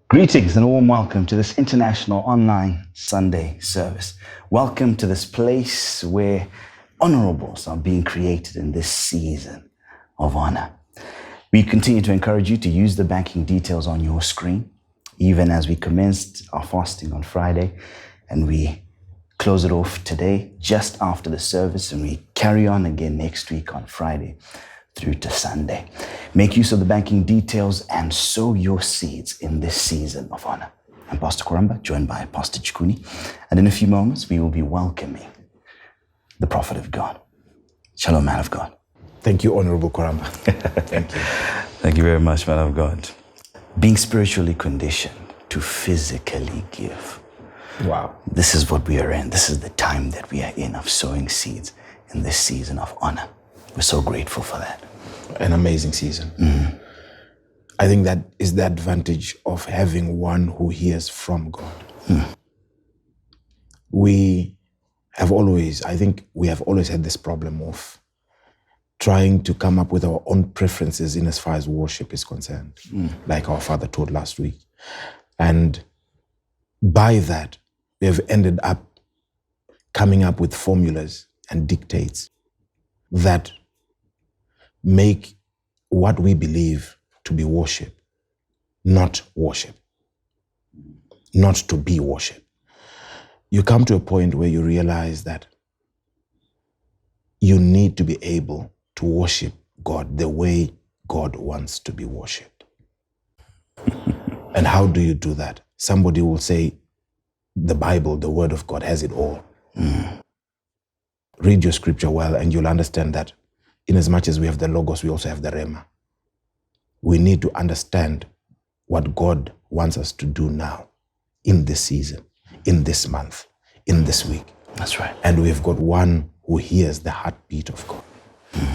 Greetings and a warm welcome to this international online Sunday service. Welcome to this place where honorables are being created in this season of honor. We continue to encourage you to use the banking details on your screen, even as we commenced our fasting on Friday, and we close it off today just after the service, and we carry on again next week on Friday through to Sunday. Make use of the banking details and sow your seeds in this season of honor. I'm Pastor Kuramba, joined by Pastor Chikuni, and in a few moments we will be welcoming the prophet of God. Shalom, man of God. Thank you, Honorable Kuramba. Thank you. Thank you very much, man of God. Being spiritually conditioned to physically give. Wow. This is what we are in. This is the time that we are in of sowing seeds in this season of honor. We're so grateful for that. An amazing season. Mm-hmm. I think that is the advantage of having one who hears from God. We have always had this problem of trying to come up with our own preferences in as far as worship is concerned, like our father taught last week. And by that, we have ended up coming up with formulas and dictates that make what we believe to be worship, not to be worship. You come to a point where you realize that you need to be able to worship God the way God wants to be worshipped. And how do you do that? Somebody will say, the Bible, the Word of God, has it all. Read your scripture well and you'll understand that in as much as we have the Logos, we also have the Rhema. We need to understand what God wants us to do now, in this season, in this month, in this week. That's right. And we've got one who hears the heartbeat of God,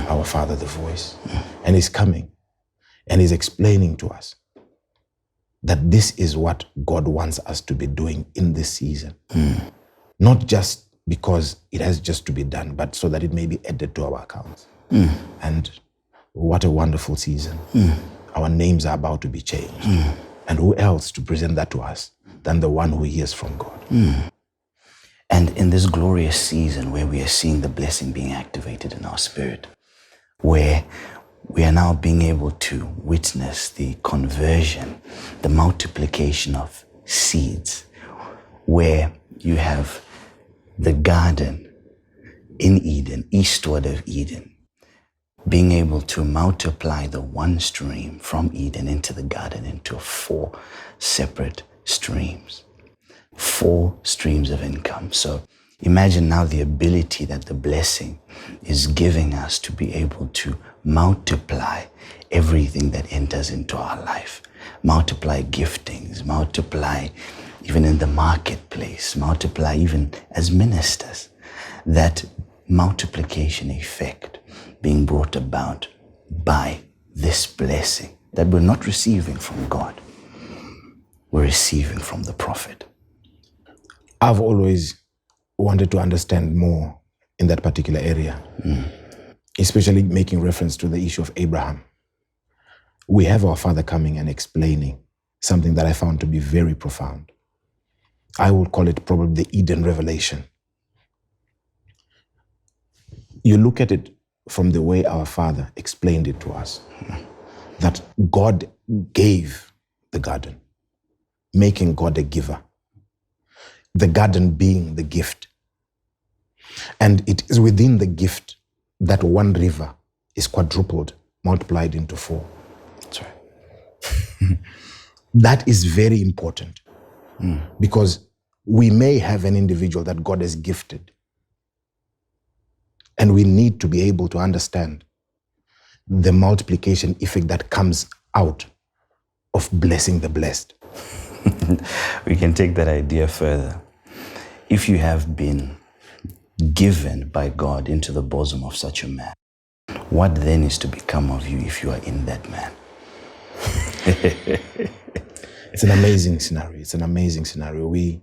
our Father, the voice. And he's coming and he's explaining to us that this is what God wants us to be doing in this season. Not just because it has just to be done, but so that it may be added to our accounts. And what a wonderful season. Our names are about to be changed. And who else to present that to us than the one who hears from God? And in this glorious season where we are seeing the blessing being activated in our spirit, where we are now being able to witness the conversion, the multiplication of seeds, where you have the garden in Eden, eastward of Eden, being able to multiply the one stream from Eden into the garden into 4 separate streams, 4 streams of income. So imagine now the ability that the blessing is giving us to be able to multiply everything that enters into our life, multiply giftings, multiply even in the marketplace, multiply even as ministers, that multiplication effect being brought about by this blessing that we're not receiving from God, we're receiving from the prophet. I've always wanted to understand more in that particular area, especially making reference to the issue of Abraham. We have our father coming and explaining something that I found to be very profound. I would call it probably the Eden revelation. You look at it from the way our father explained it to us, that God gave the garden, making God a giver, the garden being the gift. And it is within the gift that one river is quadrupled, multiplied into 4. That's right. That is very important because we may have an individual that God has gifted, and we need to be able to understand the multiplication effect that comes out of blessing the blessed. We can take that idea further. If you have been given by God into the bosom of such a man, what then is to become of you if you are in that man? It's an amazing scenario. It's an amazing scenario. We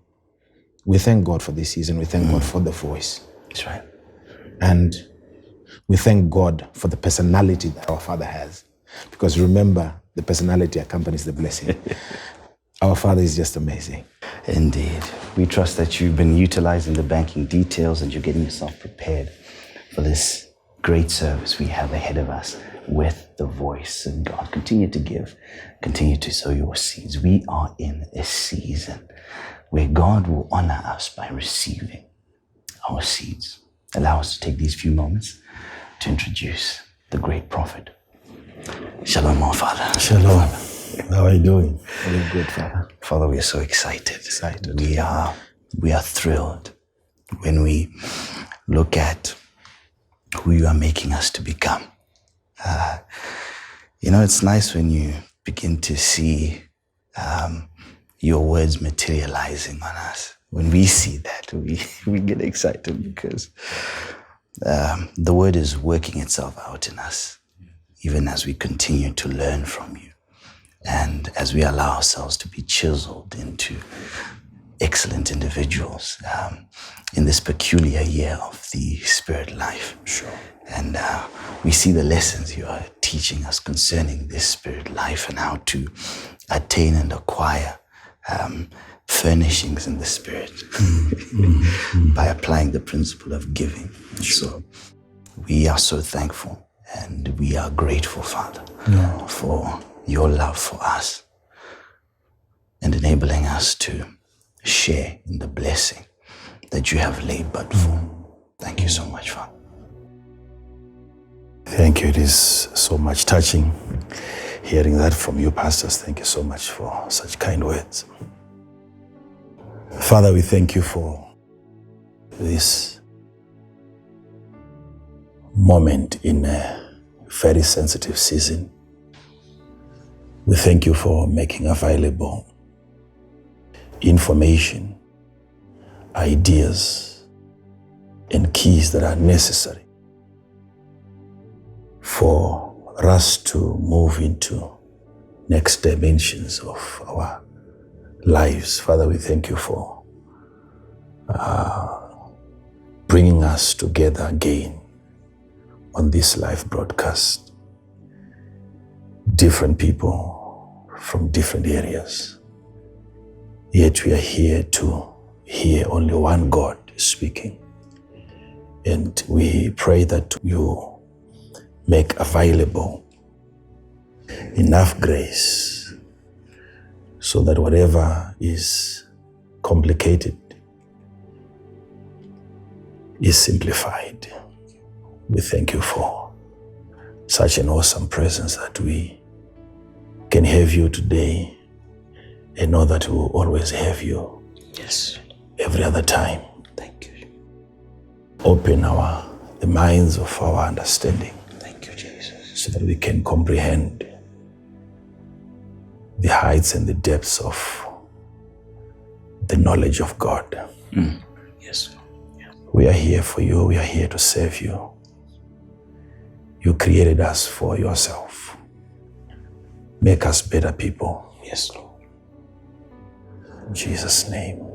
thank God for this season. We thank God for the voice. That's right. And we thank God for the personality that our Father has. Because remember, the personality accompanies the blessing. Our Father is just amazing. Indeed. We trust that you've been utilizing the banking details and you're getting yourself prepared for this great service we have ahead of us with the voice of God. Continue to give. Continue to sow your seeds. We are in a season where God will honor us by receiving our seeds. Allow us to take these few moments to introduce the great prophet. Shalom, our Father. Shalom. How are you doing? Very good, Father. Father, we are so excited. We are thrilled when we look at who you are making us to become. It's nice when you begin to see your words materializing on us. When we see that, we get excited because the word is working itself out in us, even as we continue to learn from you. And as we allow ourselves to be chiseled into excellent individuals in this peculiar year of the spirit life. Sure. And we see the lessons you are teaching us concerning this spirit life and how to attain and acquire furnishings in the spirit by applying the principle of giving. So we are so thankful and we are grateful, Father, for your love for us and enabling us to share in the blessing that you have labored for. Thank you so much, Father. Thank you. It is so much touching hearing that from you, pastors. Thank you so much for such kind words. Father, we thank you for this moment in a very sensitive season. We thank you for making available information, ideas, and keys that are necessary for us to move into next dimensions of our lives. Father, we thank you for bringing us together again on this live broadcast. Different people from different areas. Yet we are here to hear only one God speaking. And we pray that you make available enough grace so that whatever is complicated is simplified. We thank you for such an awesome presence that we can have you today and know that we will always have you. Yes. Every other time. Thank you. Open the minds of our understanding. Thank you, Jesus. So that we can comprehend the heights and the depths of the knowledge of God. Yes. Yeah. We are here for you. We are here to serve you. You created us for yourself. Make us better people. Yes, Lord. In Jesus' name.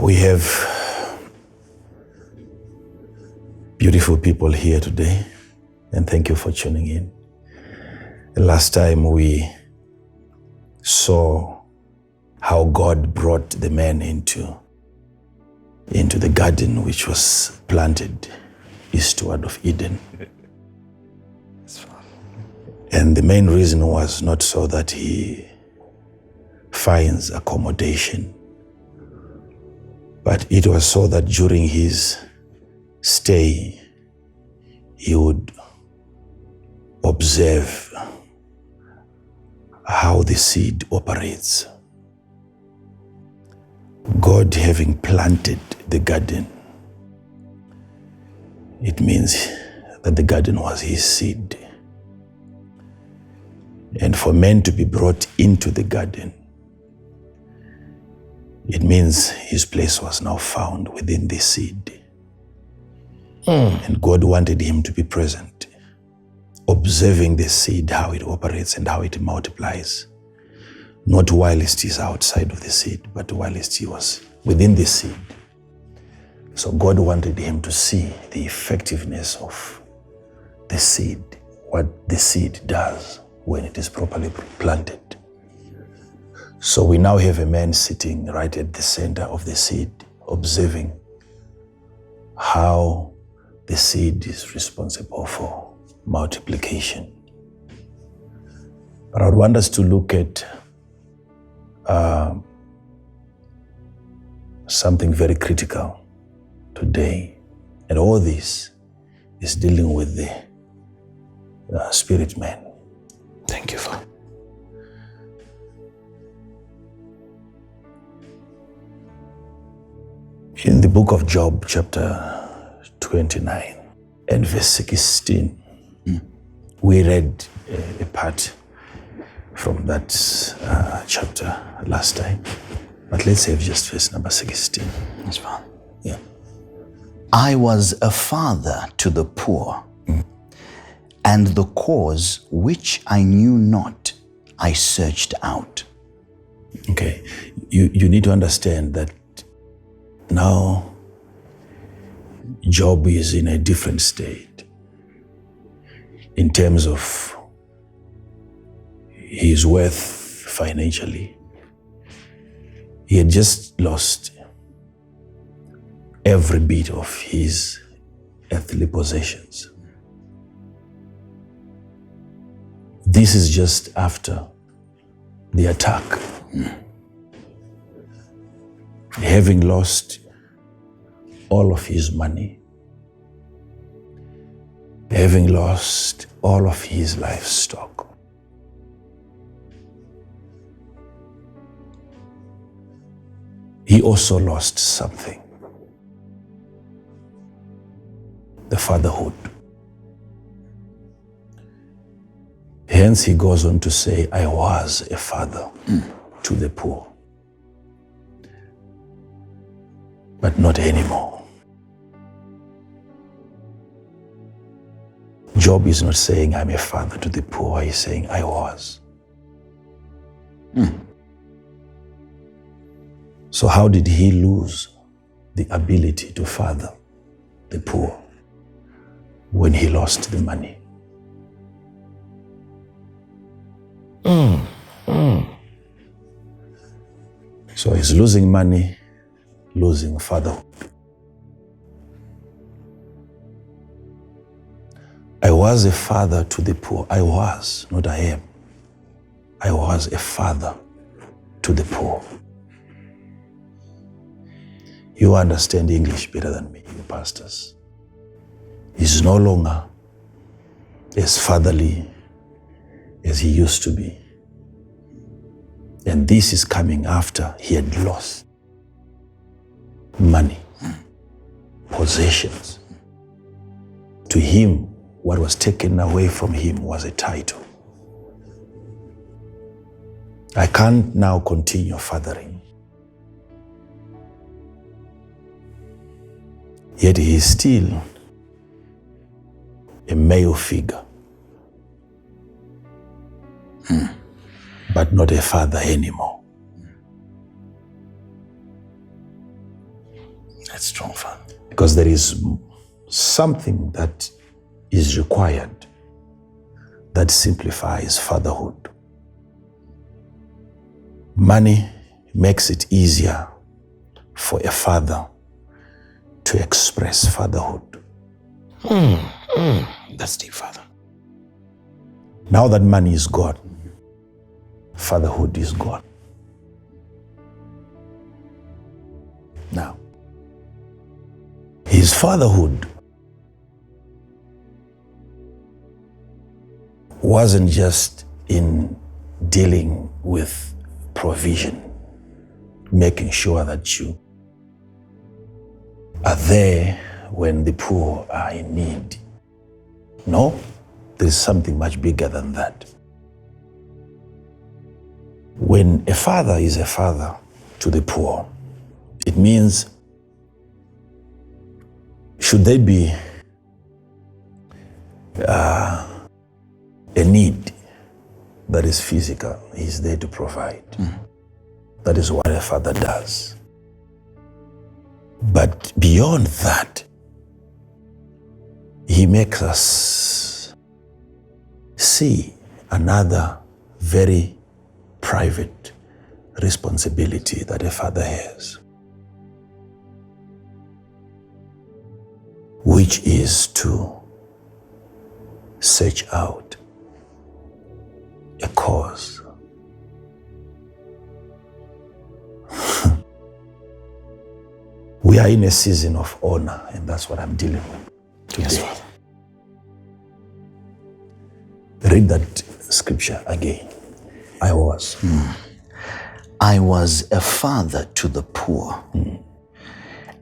We have beautiful people here today, and thank you for tuning in. The last time we saw how God brought the man into the garden which was planted eastward of Eden. And the main reason was not so that he finds accommodation, but it was so that during his stay, he would observe how the seed operates. God having planted the garden, it means that the garden was his seed. And for men to be brought into the garden, it means his place was now found within the seed. And God wanted him to be present, observing the seed, how it operates and how it multiplies. Not whilst he's outside of the seed, but whilst he was within the seed. So God wanted him to see the effectiveness of the seed, what the seed does when it is properly planted. So we now have a man sitting right at the center of the seed, observing how the seed is responsible for multiplication. But I would want us to look at something very critical today. And all this is dealing with the spirit man. Thank you, Father. In the book of Job, chapter 29 and verse 16, we read a part from that chapter last time. But let's have just verse number 16. That's fine. Yeah. I was a father to the poor, and the cause which I knew not, I searched out. Okay. You need to understand that now Job is in a different state in terms of his worth financially. He had just lost every bit of his earthly possessions. This is just after the attack. Having lost all of his money, having lost all of his livestock, he also lost something: the fatherhood. Hence he goes on to say, I was a father to the poor, but not anymore. Job is not saying, I'm a father to the poor. He's saying, I was. So how did he lose the ability to father the poor when he lost the money? So he's losing money, losing fatherhood. I was a father to the poor. I was, not I am. I was a father to the poor. You understand English better than me, you pastors. He's no longer as fatherly as he used to be. And this is coming after he had lost money, possessions. To him, what was taken away from him was a title. I can't now continue fathering. Yet he is still a male figure, but not a father anymore. That's strong, Father. Because there is something that is required that simplifies fatherhood. Money makes it easier for a father to express fatherhood. That's deep, Father. Now that money is gone, fatherhood is gone. Now, his fatherhood wasn't just in dealing with provision, making sure that you are there when the poor are in need. No, there's something much bigger than that. When a father is a father to the poor, it means should there be a need that is physical, he's there to provide. That is what a father does. But beyond that, he makes us see another very private responsibility that a father has, which is to search out a cause. We are in a season of honor, and that's what I'm dealing with today. Yes, Father. Read that scripture again. I was a father to the poor,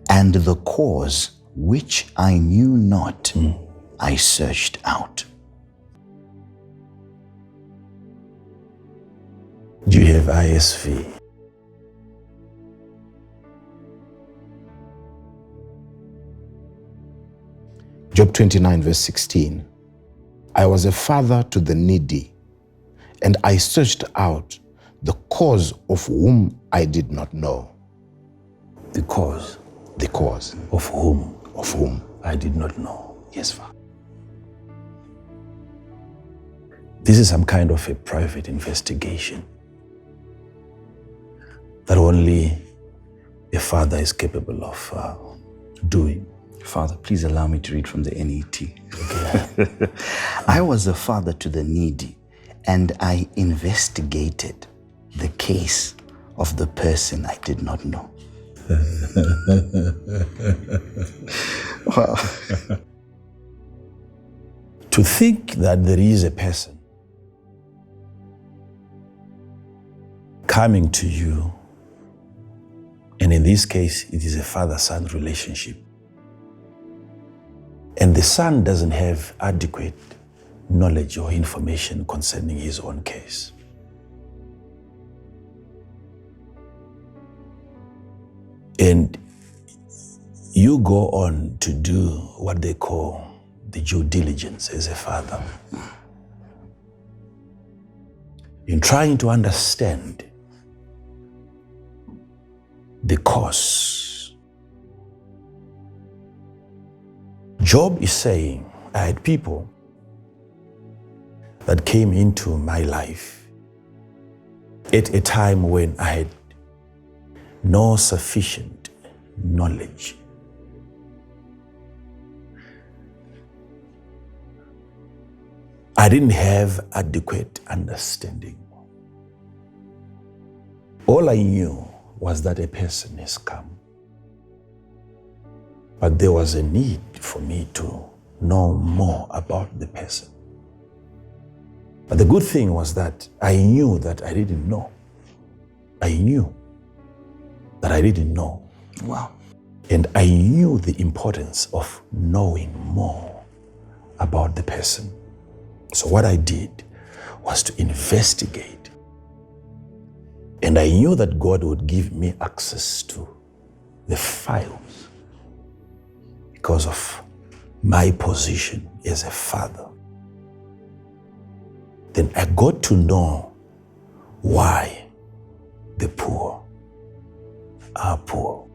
and the cause which I knew not, I searched out. Do you have ISV? Job 29 verse 16. I was a father to the needy, and I searched out the cause of whom I did not know. The cause Of whom I did not know. Yes, Father. This is some kind of a private investigation that only a father is capable of doing. Father, please allow me to read from the NET. Okay. I was a father to the needy, and I investigated the case of the person I did not know. Wow. To think that there is a person coming to you, and in this case, it is a father-son relationship, and the son doesn't have adequate knowledge or information concerning his own case. And you go on to do what they call the due diligence as a father, in trying to understand the cause. Job is saying, I had people that came into my life at a time when I had no sufficient knowledge. I didn't have adequate understanding. All I knew was that a person has come. But there was a need for me to know more about the person. But the good thing was that I knew that I didn't know. I knew that I didn't know. Wow. And I knew the importance of knowing more about the person. So what I did was to investigate. And I knew that God would give me access to the files because of my position as a father. Then I got to know why the poor are poor.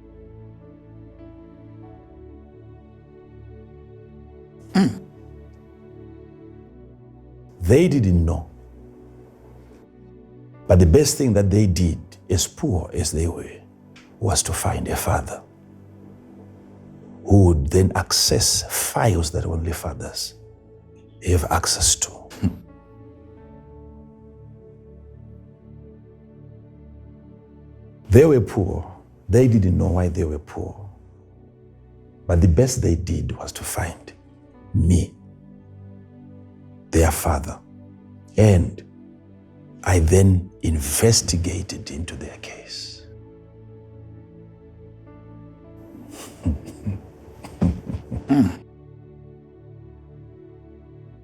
They didn't know. But the best thing that they did, as poor as they were, was to find a father who would then access files that only fathers have access to. They were poor. They didn't know why they were poor. But the best they did was to find me, their father. And I then investigated into their case.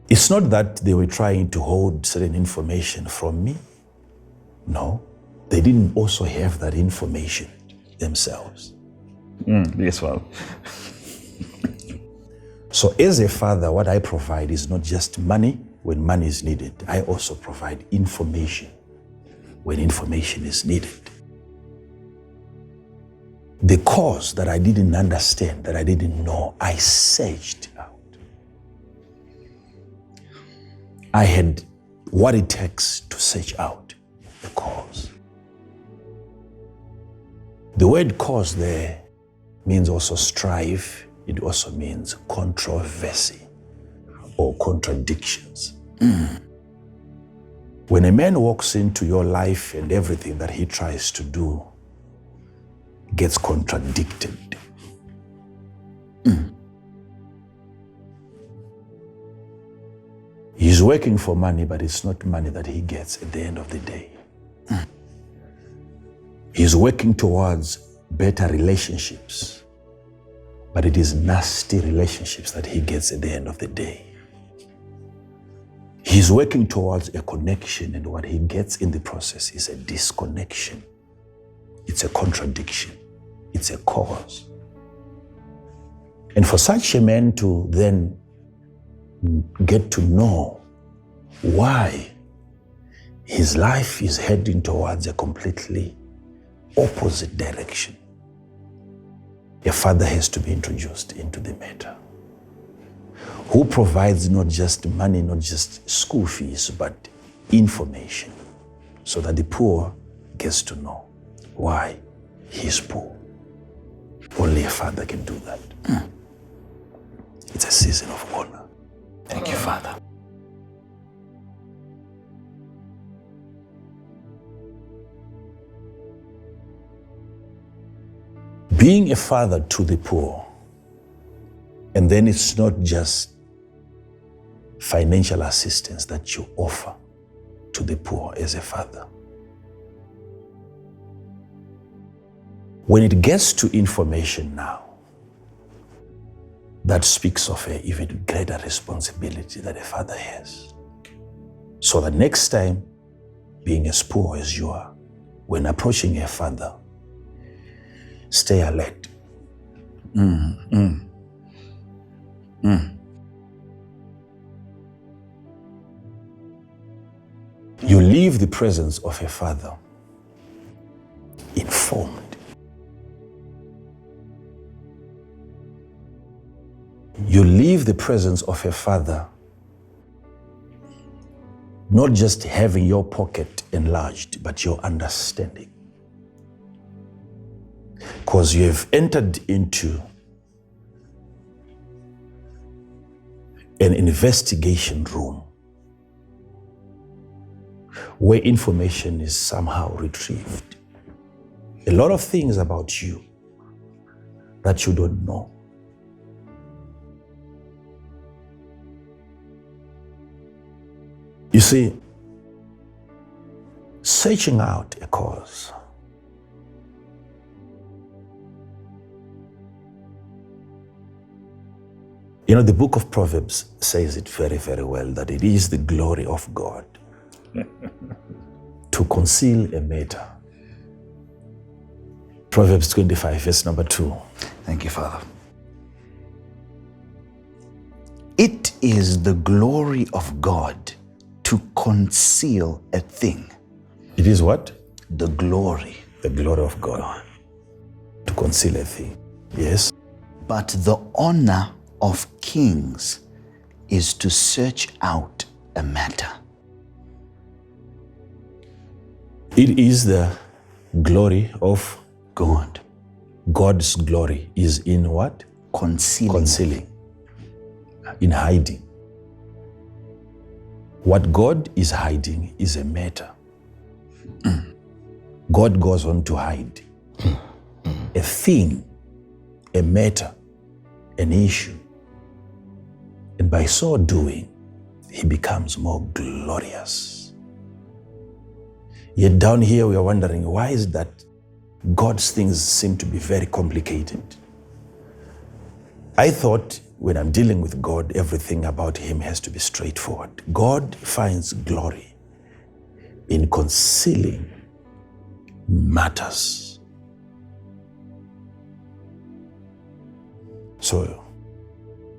It's not that they were trying to hold certain information from me. No, they didn't also have that information themselves. Yes, well. So as a father, what I provide is not just money when money is needed. I also provide information when information is needed. The cause that I didn't understand, that I didn't know, I searched out. I had what it takes to search out the cause. The word cause there means also strife. It also means controversy or contradictions. When a man walks into your life and everything that he tries to do gets contradicted, he's working for money, but it's not money that he gets at the end of the day. He's working towards better relationships, but it is nasty relationships that he gets at the end of the day. He's working towards a connection, and what he gets in the process is a disconnection. It's a contradiction. It's a cause. And for such a man to then get to know why his life is heading towards a completely opposite direction, a father has to be introduced into the matter, who provides not just money, not just school fees, but information, so that the poor gets to know why he's poor. Only a father can do that. It's a season of honor. Thank you, Father. Being a father to the poor, and then it's not just financial assistance that you offer to the poor as a father. When it gets to information now, that speaks of an even greater responsibility that a father has. So that next time, being as poor as you are, when approaching a father, stay alert. You leave the presence of a father informed. You leave the presence of a father not just having your pocket enlarged, but your understanding. Because you have entered into an investigation room where information is somehow retrieved. A lot of things about you that you don't know. You see, searching out a cause the book of Proverbs says it very, very well, that it is the glory of God to conceal a matter. Proverbs 25, verse number 2. Thank you, Father. It is the glory of God to conceal a thing. It is what? The glory. The glory of God. To conceal a thing. Yes. But the honor of kings is to search out a matter. It is the glory of God. God's glory is in what? Concealing. In hiding. What God is hiding is a matter. God goes on to hide a thing, a matter, an issue. And by so doing, he becomes more glorious. Yet down here we are wondering, why is it that God's things seem to be very complicated? I thought when I'm dealing with God, everything about him has to be straightforward. God finds glory in concealing matters. So,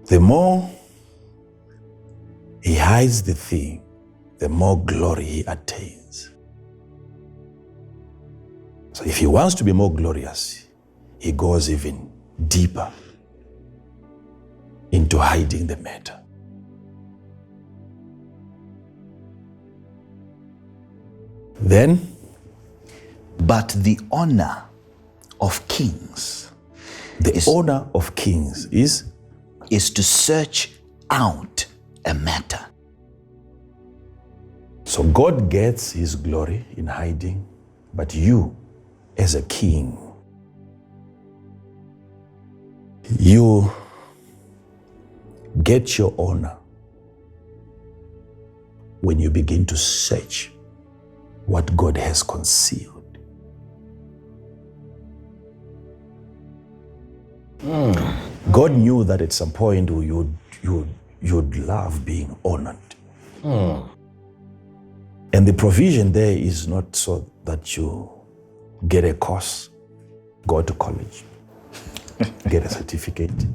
the more he hides the thing, the more glory he attains. So if he wants to be more glorious, he goes even deeper into hiding the matter. Then, but the honor of kings honor of kings is to search out a matter. So God gets his glory in hiding, but you, as a king, you get your honor when you begin to search what God has concealed. God knew that at some point you'd love being honored. And the provision there is not so that you get a course, go to college, get a certificate.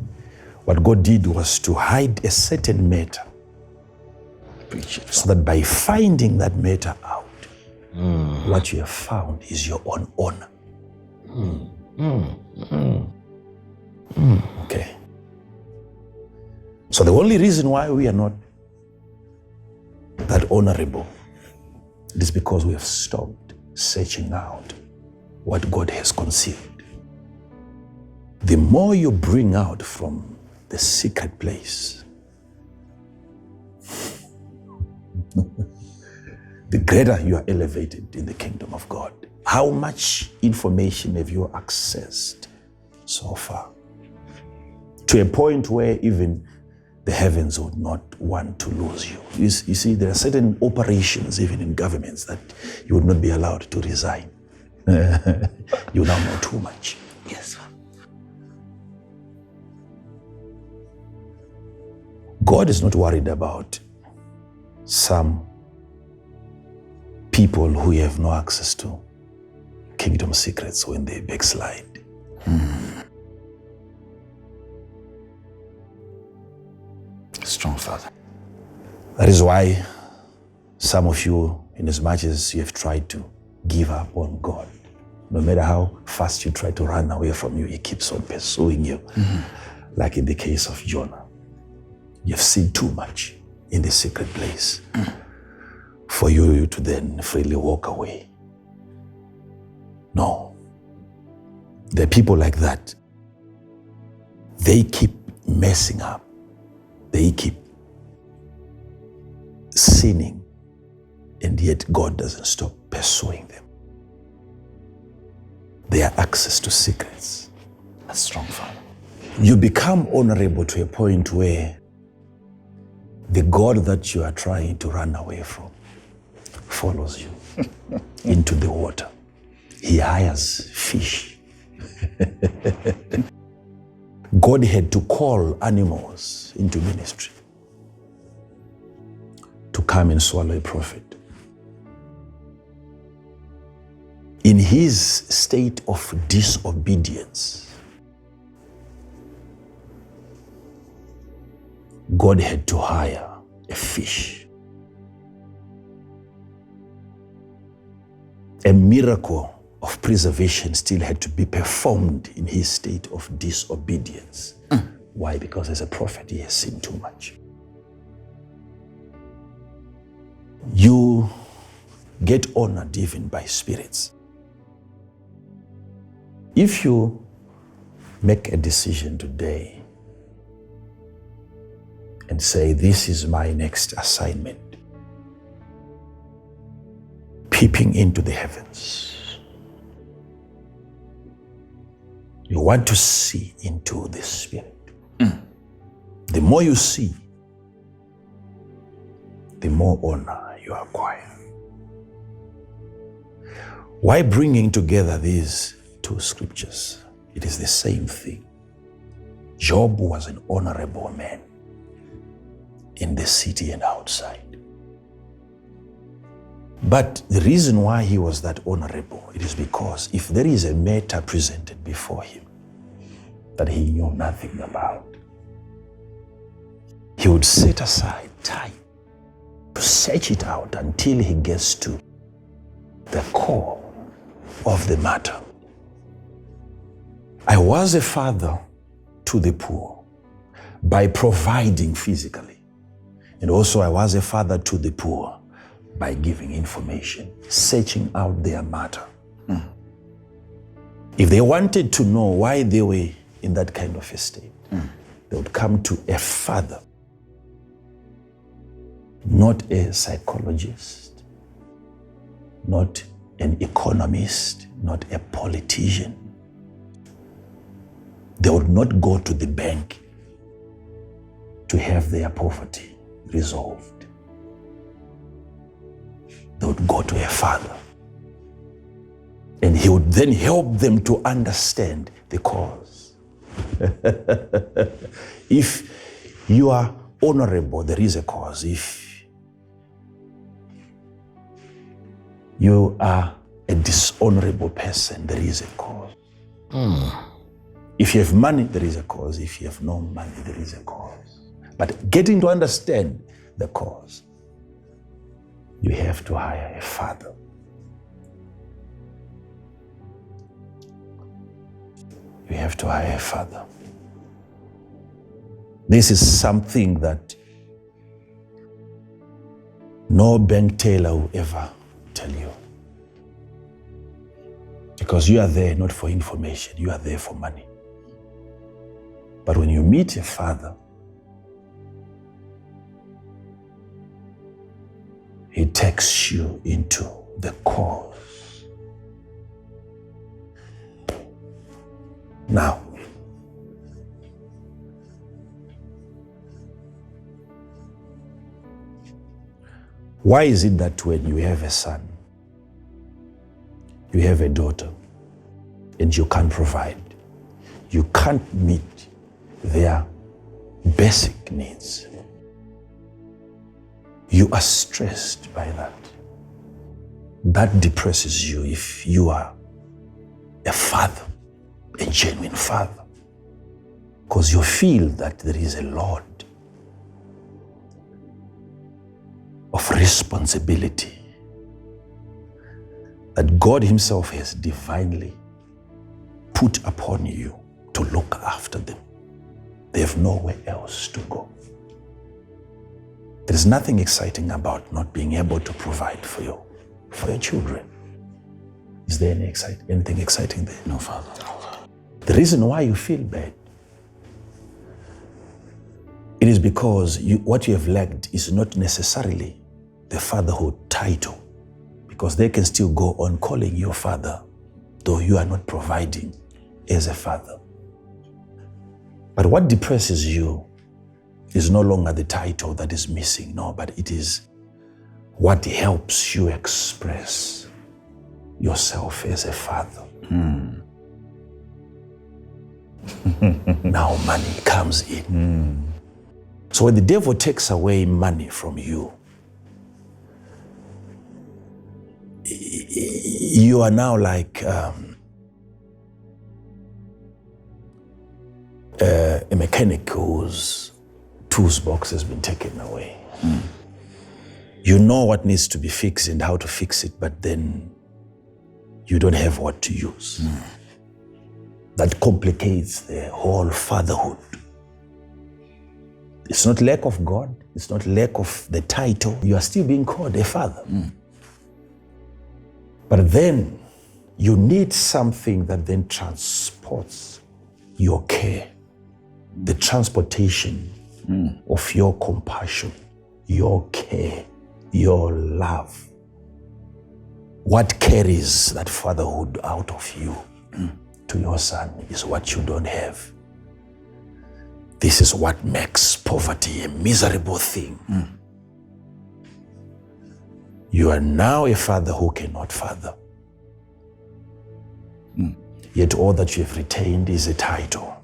What God did was to hide a certain matter, so that by finding that matter out, what you have found is your own honor. Okay. So the only reason why we are not that honorable is because we have stopped searching out what God has concealed. The more you bring out from the secret place, the greater you are elevated in the kingdom of God. How much information have you accessed so far? To a point where even the heavens would not want to lose you. You see, there are certain operations, even in governments, that you would not be allowed to resign. You now know too much. Yes. God is not worried about some people who have no access to kingdom secrets when they backslide. Strong Father. That is why some of you, in as much as you have tried to give up on God, no matter how fast you try to run away from you, he keeps on pursuing you. Like in the case of Jonah. You've seen too much in the secret place for you to then freely walk away. No. There are people like that. They keep messing up. They keep sinning, and yet God doesn't stop pursuing them. Their access to secrets. That's strong, Father. You become honorable to a point where the God that you are trying to run away from follows you into the water. He hires fish. God had to call animals into ministry to come and swallow a prophet. In his state of disobedience, God had to hire a fish. A miracle of preservation still had to be performed in his state of disobedience. Why? Because as a prophet, he has seen too much. You get honored even by spirits. If you make a decision today and say, this is my next assignment, peeping into the heavens, you want to see into the spirit. The more you see, the more honor you acquire. Why bringing together these two scriptures? It is the same thing. Job was an honorable man in the city and outside. But the reason why he was that honorable, it is because if there is a matter presented before him that he knew nothing about, he would set aside time to search it out until he gets to the core of the matter. I was a father to the poor by providing physically. And also I was a father to the poor by giving information, searching out their matter. If they wanted to know why they were in that kind of a state, they would come to a father, not a psychologist, not an economist, not a politician. They would not go to the bank to have their poverty resolved. They would go to a father, and he would then help them to understand the cause. If you are honorable, there is a cause. If you are a dishonorable person, there is a cause. If you have money, there is a cause. If you have no money, there is a cause. But getting to understand the cause, you have to hire a father. You have to hire a father. This is something that no bank teller will ever tell you. Because you are there not for information, you are there for money. But when you meet a father, he takes you into the cause. Now, why is it that when you have a son, you have a daughter, and you can't provide, you can't meet their basic needs? You are stressed by that. That depresses you if you are a father, a genuine father, because you feel that there is a load of responsibility that God Himself has divinely put upon you to look after them. They have nowhere else to go. There is nothing exciting about not being able to provide for your children. Is there anything exciting there? No, Father. The reason why you feel bad, it is because what you have lacked is not necessarily the fatherhood title, because they can still go on calling you father, though you are not providing as a father. But what depresses you is no longer the title that is missing, no, but it is what helps you express yourself as a father. Now money comes in. So when the devil takes away money from you, you are now like a mechanic whose tools box has been taken away. You know what needs to be fixed and how to fix it, but then you don't have what to use. That complicates the whole fatherhood. It's not lack of God, it's not lack of the title. You are still being called a father. But then you need something that then transports your care, the transportation of your compassion, your care, your love. What carries that fatherhood out of you to your son is what you don't have. This is what makes poverty a miserable thing. You are now a father who cannot father. Yet all that you have retained is a title.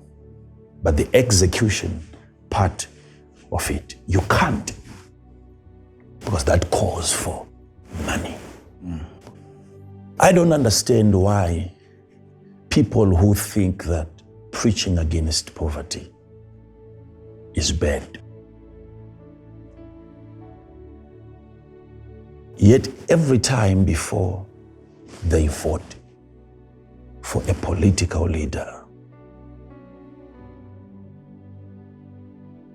But the execution part of it, you can't. Because that calls for money. I don't understand why people who think that preaching against poverty is bad. Yet every time before they vote for a political leader,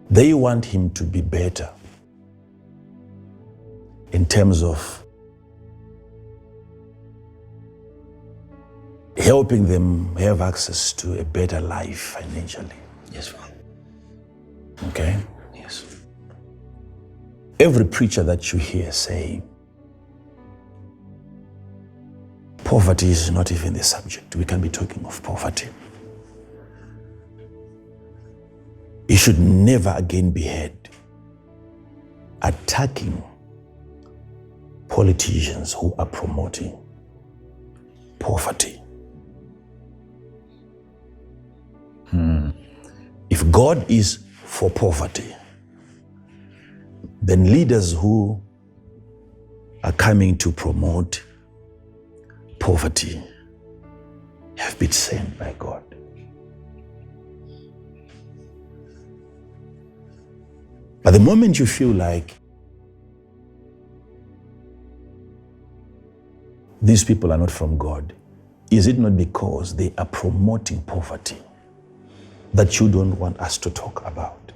they want him to be better in terms of helping them have access to a better life financially. Yes, Father. Okay? Yes. Every preacher that you hear say, poverty is not even the subject. We can be talking of poverty. It should never again be heard attacking politicians who are promoting poverty. If God is for poverty, then leaders who are coming to promote poverty have been sent by God. But the moment you feel like these people are not from God, is it not because they are promoting poverty that you don't want us to talk about?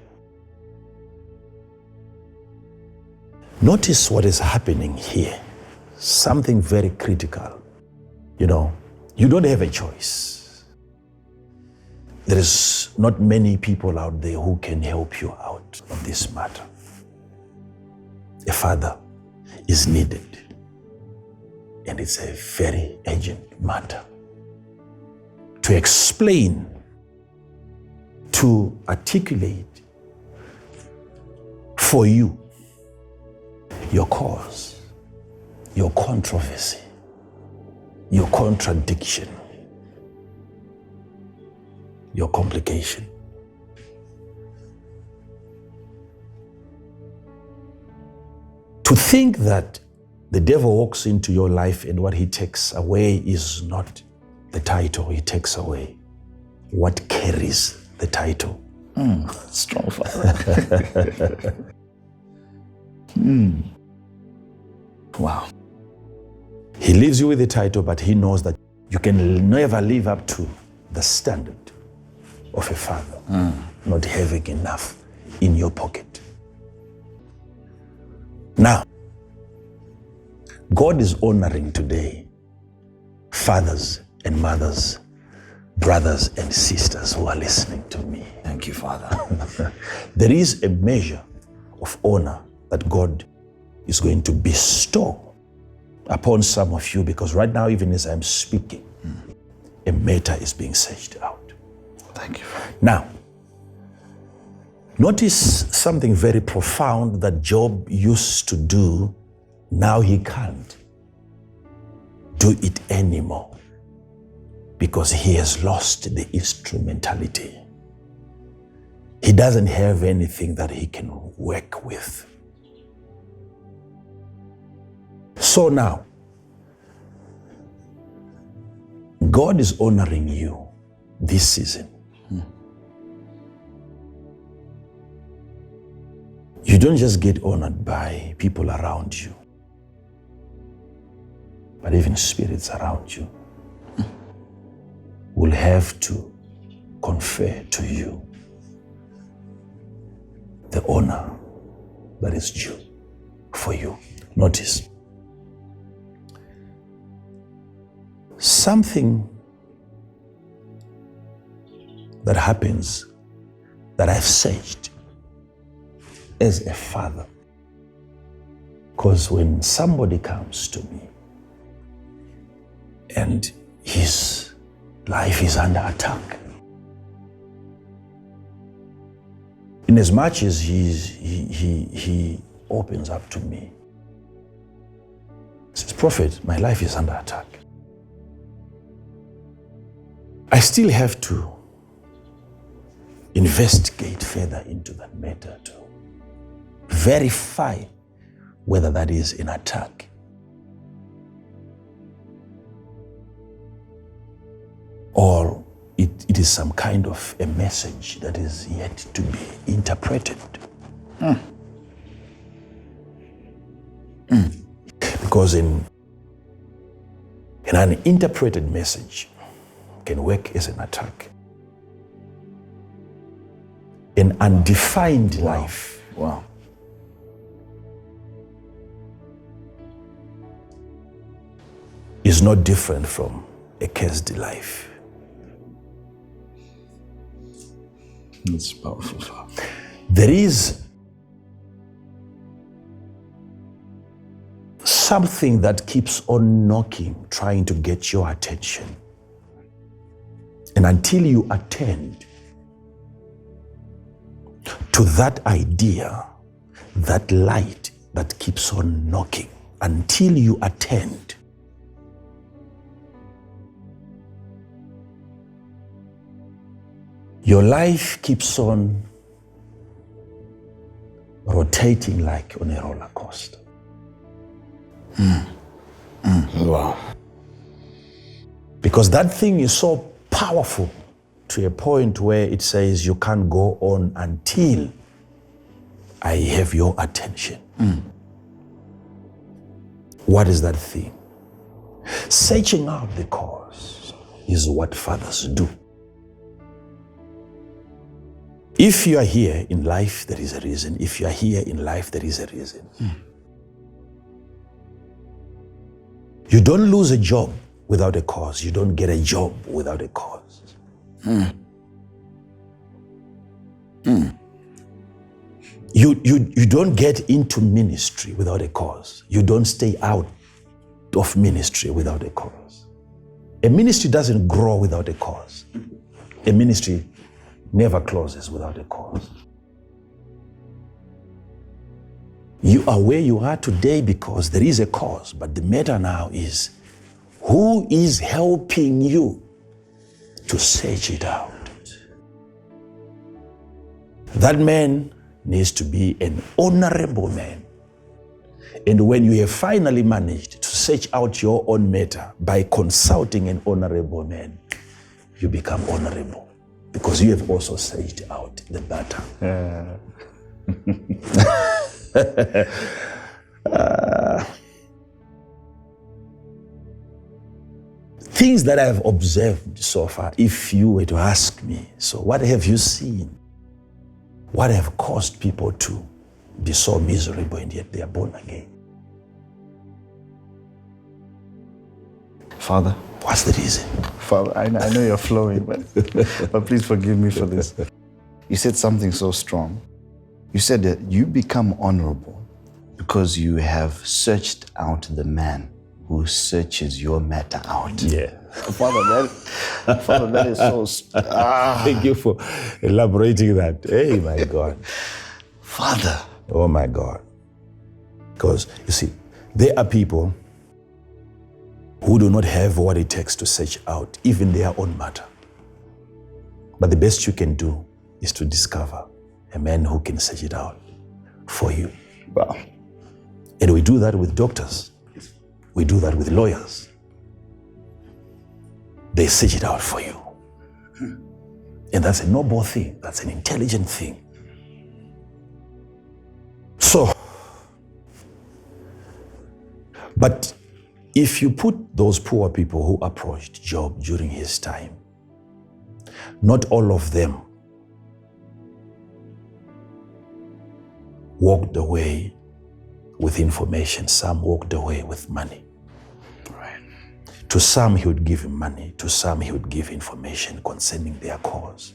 Notice what is happening here. Something very critical. You know, you don't have a choice. There is not many people out there who can help you out on this matter. A father is needed, and it's a very urgent matter. To explain, to articulate for you your cause, your controversy, your contradiction, your complication. To think that the devil walks into your life and what he takes away is not the title, he takes away what carries the title. Strong, Father. Wow. He leaves you with the title, but he knows that you can never live up to the standard of a father, not having enough in your pocket. Now, God is honoring today fathers and mothers, brothers and sisters who are listening to me. Thank you, Father. There is a measure of honor that God is going to bestow upon some of you, because right now, even as I'm speaking, a matter is being searched out. Thank you. Now, notice something very profound that Job used to do. Now he can't do it anymore because he has lost the instrumentality. He doesn't have anything that he can work with. So now, God is honoring you this season. You don't just get honored by people around you, but even spirits around you will have to confer to you the honor that is due for you. Notice, something that happens that I've searched as a father, because when somebody comes to me and his life is under attack, in as much as he opens up to me, says, "Prophet, my life is under attack," I still have to investigate further into that matter to verify whether that is an attack or it is some kind of a message that is yet to be interpreted. Because in an interpreted message can work as an attack. An undefined life Wow. is not different from a cursed life. It's powerful. There is something that keeps on knocking, trying to get your attention. And until you attend to that idea, that light that keeps on knocking, until you attend, your life keeps on rotating like on a roller coaster. Wow. Because that thing is so powerful to a point where it says you can't go on until I have your attention. What is that thing? Searching out the cause is what fathers do. If you are here in life, there is a reason. If you are here in life, there is a reason. You don't lose a job without a cause. You don't get a job without a cause. You don't get into ministry without a cause. You don't stay out of ministry without a cause. A ministry doesn't grow without a cause. A ministry never closes without a cause. You are where you are today because there is a cause, but the matter now is who is helping you to search it out. That man needs to be an honorable man. And when you have finally managed to search out your own matter by consulting an honorable man, you become honorable because you have also searched out the matter. Things that I have observed so far, if you were to ask me, so what have you seen? What have caused people to be so miserable and yet they are born again? Father? What's the reason? Father, I know you're flowing, but please forgive me for this. You said something so strong. You said that you become honorable because you have searched out the man who searches your matter out. Yeah. Father, that is so... Thank you for elaborating that. Hey, my God. Father. Oh, my God. Because, you see, there are people who do not have what it takes to search out even their own matter. But the best you can do is to discover a man who can search it out for you. Wow. And we do that with doctors. We do that with lawyers. They search it out for you. And that's a noble thing. That's an intelligent thing. So, but if you put those poor people who approached Job during his time, not all of them walked away with information. Some walked away with money. Right. To some, he would give money. To some, he would give information concerning their cause.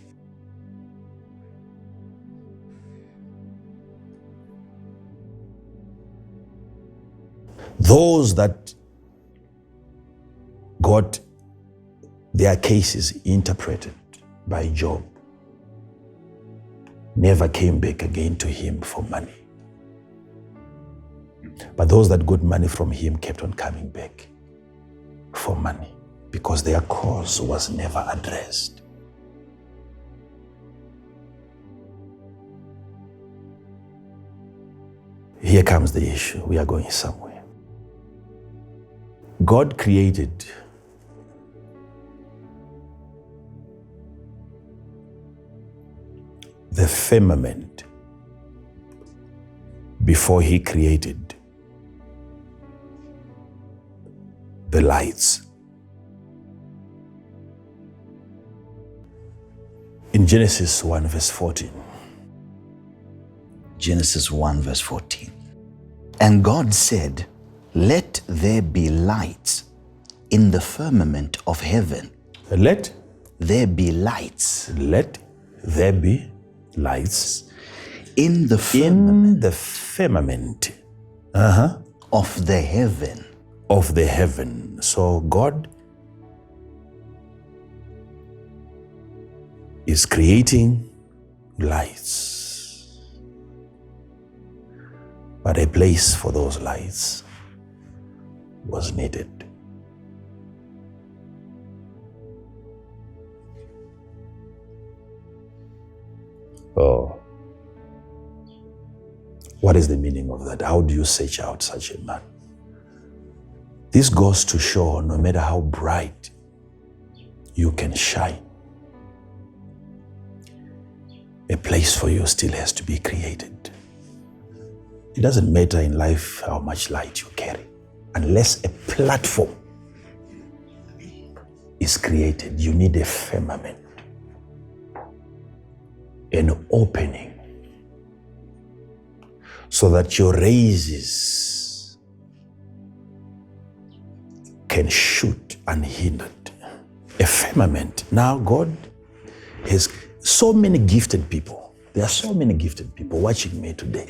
Those that got their cases interpreted by Job never came back again to him for money. But those that got money from him kept on coming back for money because their cause was never addressed. Here comes the issue. We are going somewhere. God created the firmament before he created the lights. In Genesis 1 verse 14. Genesis 1 verse 14. And God said, "Let there be lights in the firmament of heaven, let there be lights. Let there be lights In the in the firmament of the heaven. of the heaven. So God is creating lights, but a place for those lights was needed. Oh, what is the meaning of that? How do you search out such a man? This goes to show no matter how bright you can shine, a place for you still has to be created. It doesn't matter in life how much light you carry, unless a platform is created. You need a firmament, an opening, so that your rays can shoot unhindered. A firmament. Now God has so many gifted people. There are so many gifted people watching me today.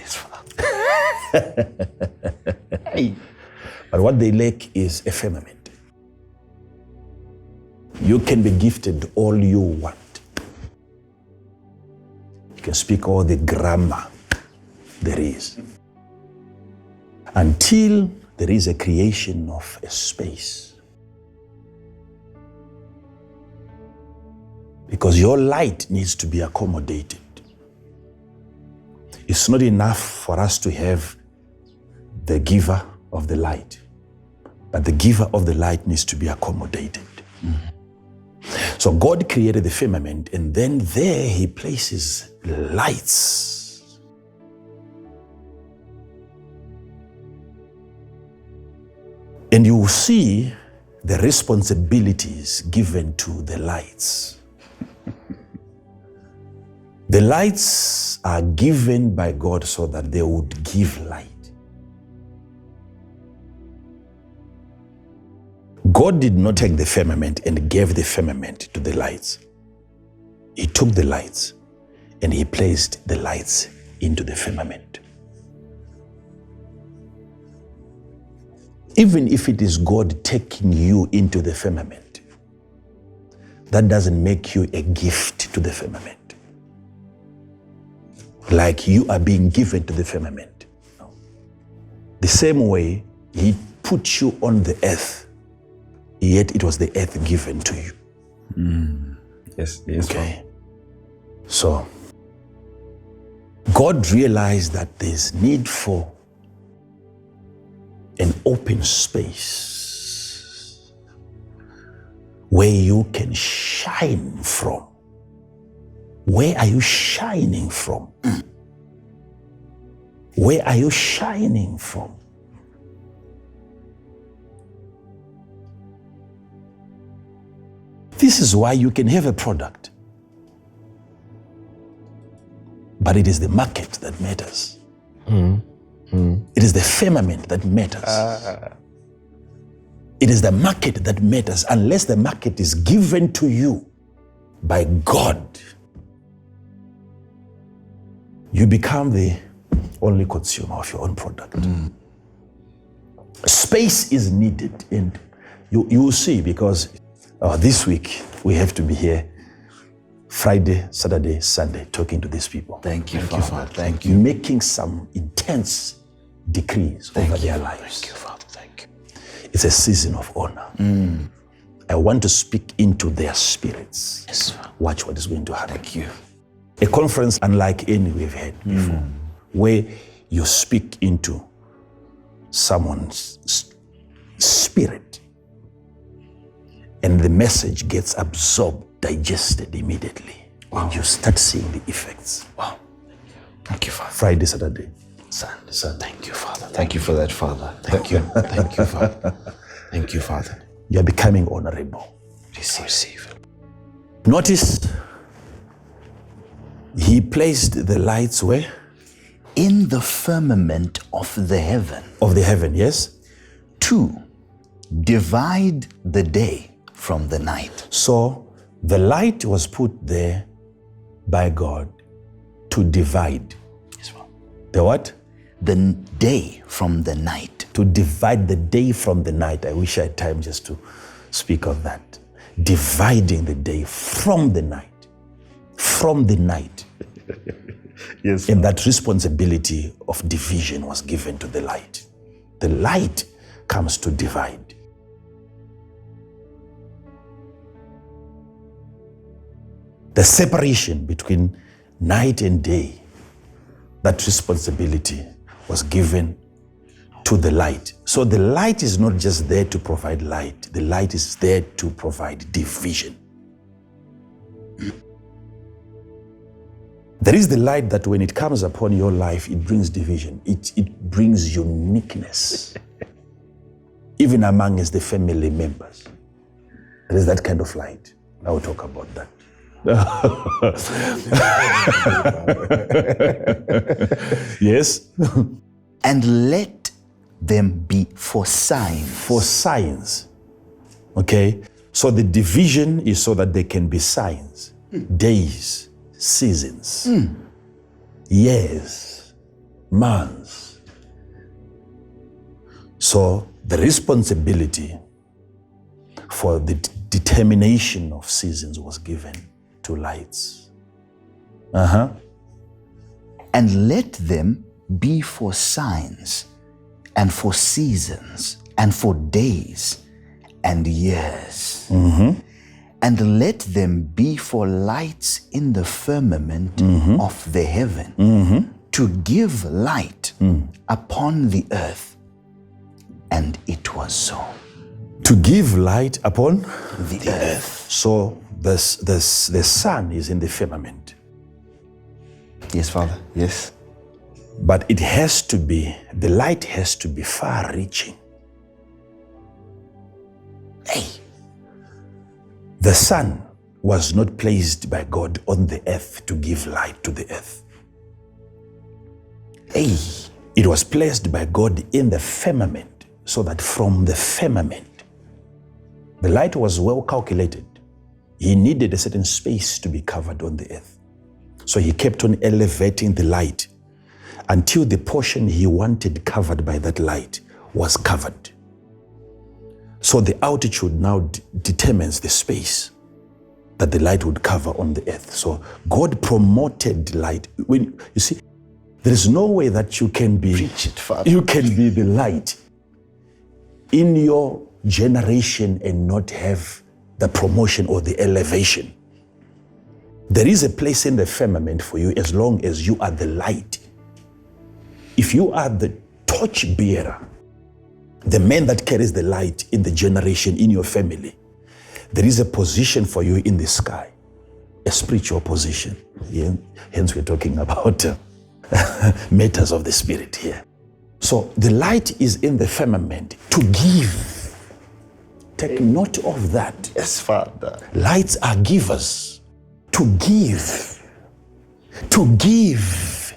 But what they lack is a firmament. You can be gifted all you want. You can speak all the grammar there is. Until there is a creation of a space. Because your light needs to be accommodated. It's not enough for us to have the giver of the light, but the giver of the light needs to be accommodated. So God created the firmament, and then there he places lights. And you will see the responsibilities given to the lights. The lights are given by God so that they would give light. God did not take the firmament and gave the firmament to the lights. He took the lights and he placed the lights into the firmament. Even if it is God taking you into the firmament, that doesn't make you a gift to the firmament. Like you are being given to the firmament. No. The same way he put you on the earth, yet it was the earth given to you. Yes. Okay. So, God realized that there's need for an open space where you can shine from. Where are you shining from? Where are you shining from? This is why you can have a product, but it is the market that matters. It is the firmament that matters. It is the market that matters. Unless the market is given to you by God, you become the only consumer of your own product. Space is needed, and you will see, because this week we have to be here Friday, Saturday, Sunday, talking to these people. Thank you, Father. Thank you. Making some intense decrees over their lives. Thank you, Father. Thank you. It's a season of honor. I want to speak into their spirits. Yes, Father. Watch what is going to happen. Thank you. A conference unlike any we've had before, where you speak into someone's spirit and the message gets absorbed, digested immediately. And you start seeing the effects. Wow. Thank you, Father. Friday, Saturday, Sunday. Thank you, Father. Thank you for that, Father. Thank you. Thank you, Father. Thank you, Father. You're becoming honorable. Receive. Notice he placed the lights where? In the firmament of the heaven. Of the heaven, yes? 2, divide the day from the night. So the light was put there by God to divide. Yes, Father. The what? The day from the night. To divide the day from the night. I wish I had time just to speak of that. Dividing the day from the night. From the night. Yes. And that responsibility of division was given to the light. The light comes to divide. The separation between night and day, that responsibility was given to the light. So the light is not just there to provide light. The light is there to provide division. There is the light that when it comes upon your life, it brings division. It brings uniqueness. Even amongst the family members. There is that kind of light. I will talk about that. Yes? And let them be for signs. For signs. Okay? So the division is so that there can be signs. Days, seasons, years, months. So the responsibility for the determination of seasons was given to lights. And let them be for signs and for seasons and for days and years. And let them be for lights in the firmament of the heaven to give light upon the earth. And it was so. To give light upon The earth. So the sun is in the firmament. Yes, Father. Yes. But it has to be, the light has to be far-reaching. Hey. The sun was not placed by God on the earth to give light to the earth. Hey. It was placed by God in the firmament, so that from the firmament, the light was well calculated. He needed a certain space to be covered on the earth. So he kept on elevating the light until the portion he wanted covered by that light was covered. So the altitude now determines the space that the light would cover on the earth. So God promoted light. When you see, there is no way that you can be, Preach it, Father. you can be the light in your generation and not have the promotion or the elevation. There is a place in the firmament for you as long as you are the light. If you are the torch bearer, the man that carries the light in the generation, in your family, there is a position for you in the sky, a spiritual position. Yeah? Hence we're talking about matters of the spirit here. So the light is in the firmament to give. Take note of that. Yes, Father. Lights are givers. To give. To give.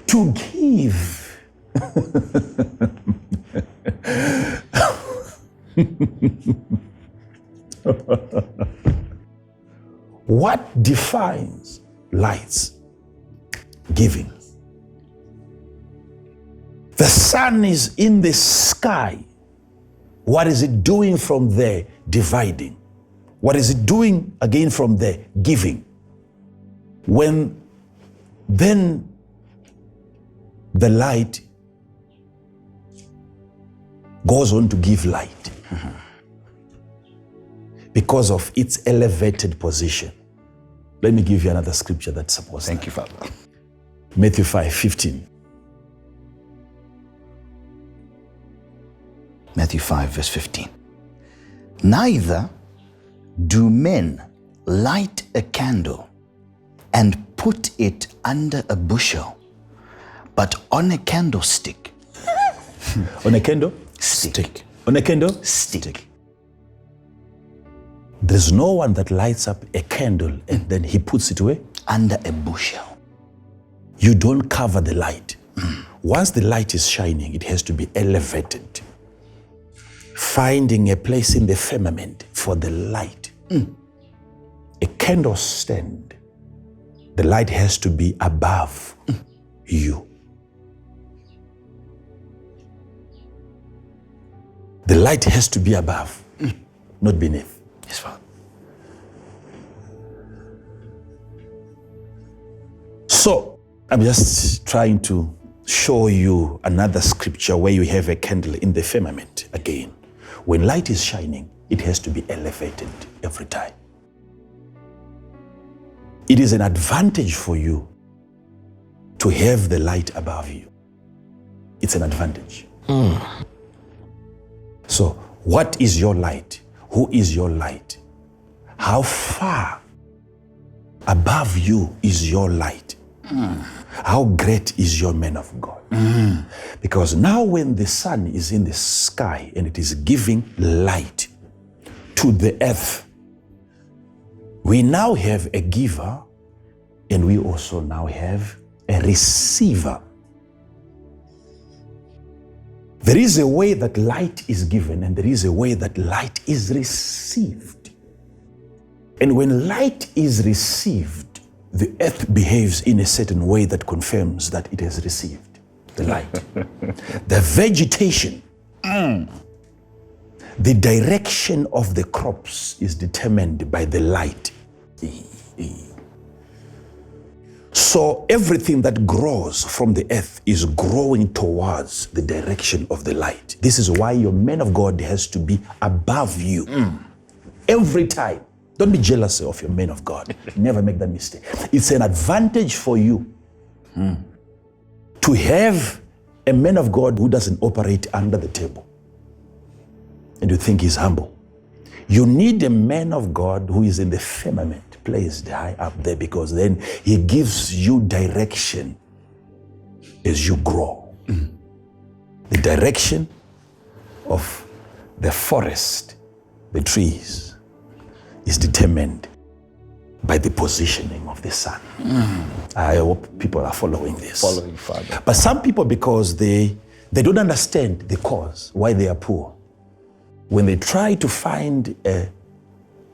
To give. What defines lights? Giving. The sun is in the sky. What is it doing from there? Dividing. What is it doing again from there? Giving. When then the light goes on to give light because of its elevated position. Let me give you another scripture that supports Thank that. you, Father. Matthew 5:15. Matthew 5, verse 15. Neither do men light a candle and put it under a bushel, but on a candlestick. On a candle? Stick. On a candle? Stick. There's no one that lights up a candle and then he puts it away. Under a bushel. You don't cover the light. Once the light is shining, it has to be elevated. finding a place in the firmament for the light. A candle stand, the light has to be above you. The light has to be above, not beneath. Yes, Father. So, I'm just trying to show you another scripture where you have a candle in the firmament again. When light is shining, it has to be elevated every time. It is an advantage for you to have the light above you. It's an advantage. So, what is your light? Who is your light? How far above you is your light? How great is your man of God? Because now when the sun is in the sky and it is giving light to the earth, we now have a giver and we also now have a receiver. There is a way that light is given and there is a way that light is received. And when light is received, the earth behaves in a certain way that confirms that it has received the light. The vegetation, the direction of the crops is determined by the light. So everything that grows from the earth is growing towards the direction of the light. This is why your man of God has to be above you every time. Don't be jealous of your man of God. Never make that mistake. It's an advantage for you to have a man of God who doesn't operate under the table and you think he's humble. You need a man of God who is in the firmament, placed high up there, because then he gives you direction as you grow. The direction of the forest, the trees, is determined by the positioning of the sun. I hope people are following this. Following, Father. But some people, because they don't understand the cause, why they are poor, when they try to find a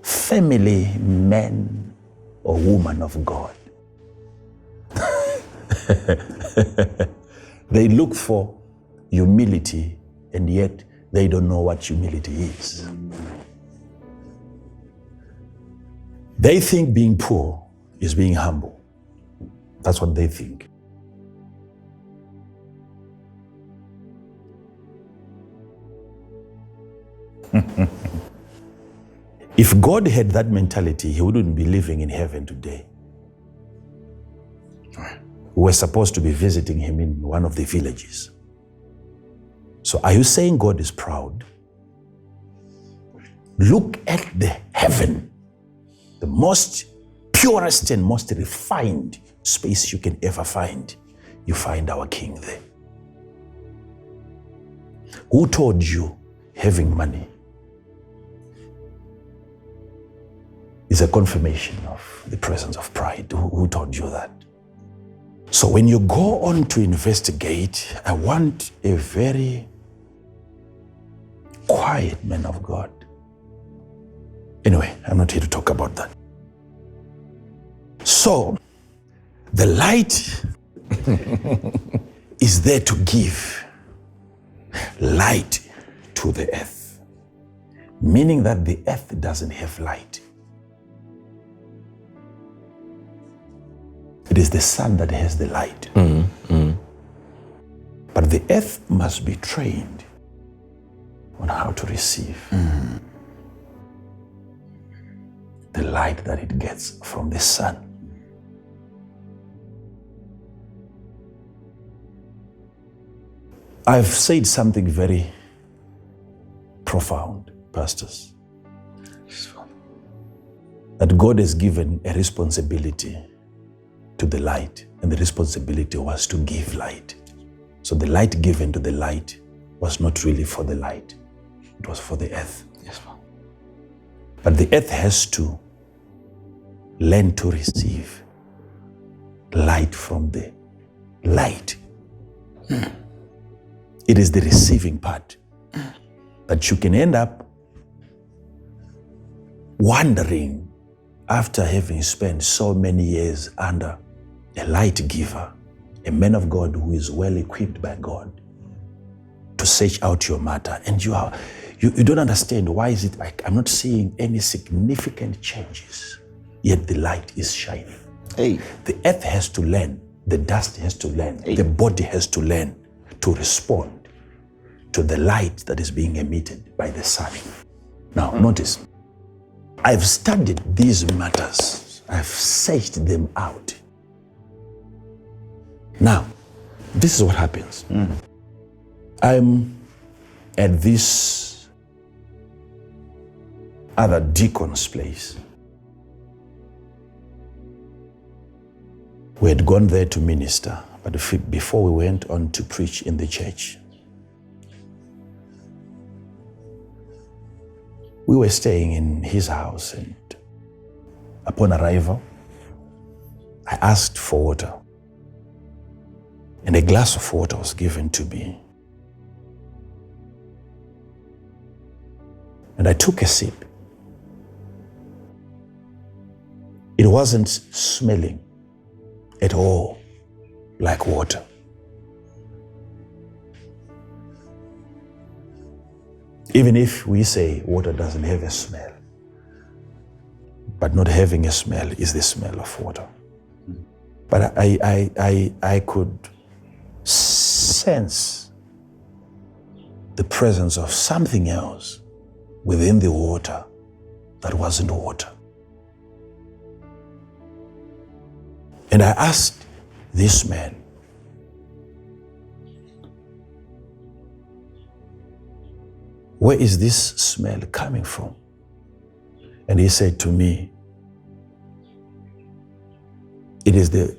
family man or woman of God, they look for humility, and yet they don't know what humility is. They think being poor is being humble. That's what they think. If God had that mentality, he wouldn't be living in heaven today. We were supposed to be visiting him in one of the villages. So are you saying God is proud? Look at the heaven. The most purest and most refined space you can ever find. You find our King there. Who told you having money is a confirmation of the presence of pride? Who told you that? So when you go on to investigate, I want a very quiet man of God. Anyway, I'm not here to talk about that. So, the light is there to give light to the earth, meaning that the earth doesn't have light. It is the sun that has the light. But the earth must be trained on how to receive the light that it gets from the sun. I've said something very profound, pastors, that God has given a responsibility to the light, and the responsibility was to give light. So the light given to the light was not really for the light, it was for the earth. Yes, Father. But the earth has to learn to receive light from the light. It is the receiving part that you can end up wondering, after having spent so many years under a light giver, a man of God who is well equipped by God to search out your matter, and you don't understand, why is it like I'm not seeing any significant changes, yet the light is shining. Hey. The earth has to learn, the dust has to learn, the body has to learn to respond to the light that is being emitted by the sun. Now, notice, I've studied these matters. I've searched them out. Now, this is what happens. I'm at this other deacon's place. We had gone there to minister, but before we went on to preach in the church, we were staying in his house, and upon arrival, I asked for water, and a glass of water was given to me. And I took a sip. It wasn't smelling at all like water. Even if we say water doesn't have a smell, but not having a smell is the smell of water. But I could sense the presence of something else within the water that wasn't water. And I asked this man, where is this smell coming from? And he said to me, it is the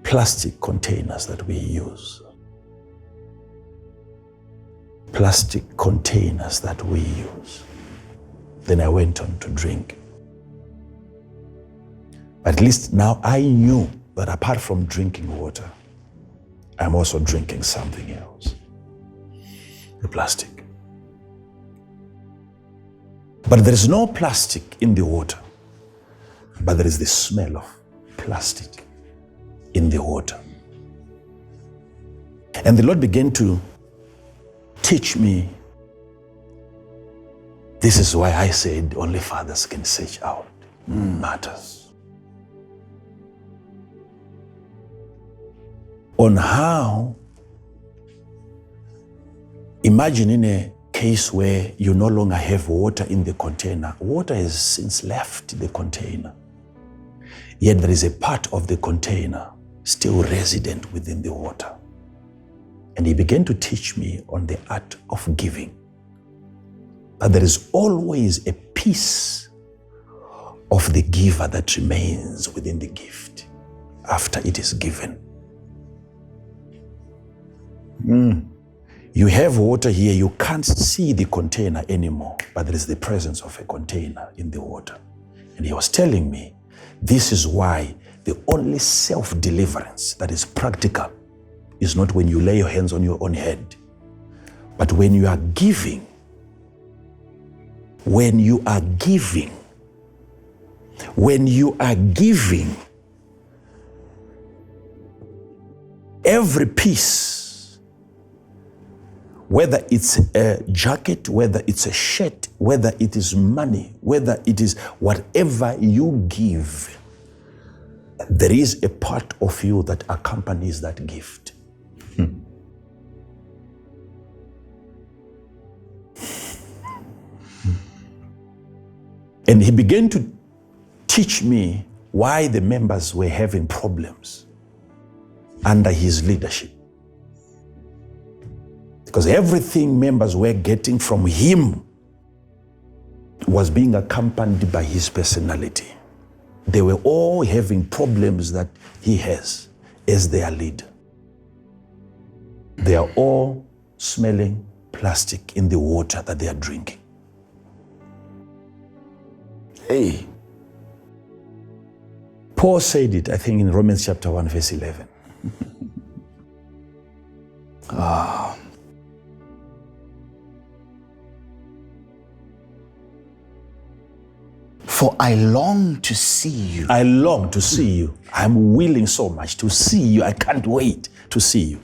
plastic containers that we use. Plastic containers that we use. Then I went on to drink. At least now I knew that apart from drinking water, I'm also drinking something else. The plastic. But there is no plastic in the water, but there is the smell of plastic in the water. And the Lord began to teach me. This is why I said only fathers can search out matters. On how, imagine in a case where you no longer have water in the container. Water has since left the container. Yet there is a part of the container still resident within the water. And he began to teach me on the art of giving. That there is always a piece of the giver that remains within the gift after it is given. You have water here, you can't see the container anymore, but there is the presence of a container in the water. And he was telling me, this is why the only self-deliverance that is practical is not when you lay your hands on your own head, but when you are giving. When you are giving. When you are giving, every piece, whether it's a jacket, whether it's a shirt, whether it is money, whether it is whatever you give, there is a part of you that accompanies that gift. And he began to teach me why the members were having problems under his leadership. Because everything members were getting from him was being accompanied by his personality. They were all having problems that he has as their leader. They are all smelling plastic in the water that they are drinking. Hey. Paul said it, I think, in Romans chapter 1, verse 11. For I long to see you. I long to see you. I'm willing so much to see you. I can't wait to see you.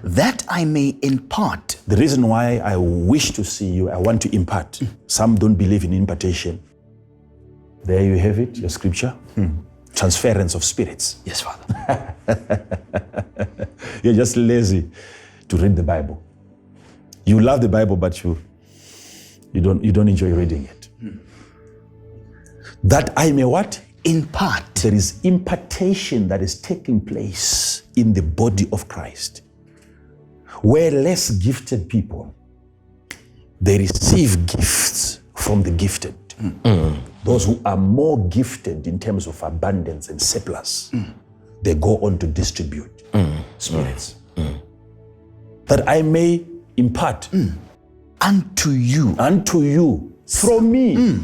That I may impart. The reason why I wish to see you, I want to impart. Some don't believe in impartation. There you have it, your scripture. Transference of spirits. Yes, Father. You're just lazy to read the Bible. You love the Bible, but you don't enjoy reading it. That I may what? Impart. There is impartation that is taking place in the body of Christ, where less gifted people, they receive gifts from the gifted. Those who are more gifted in terms of abundance and surplus, they go on to distribute spirits. That I may impart Unto you. From me.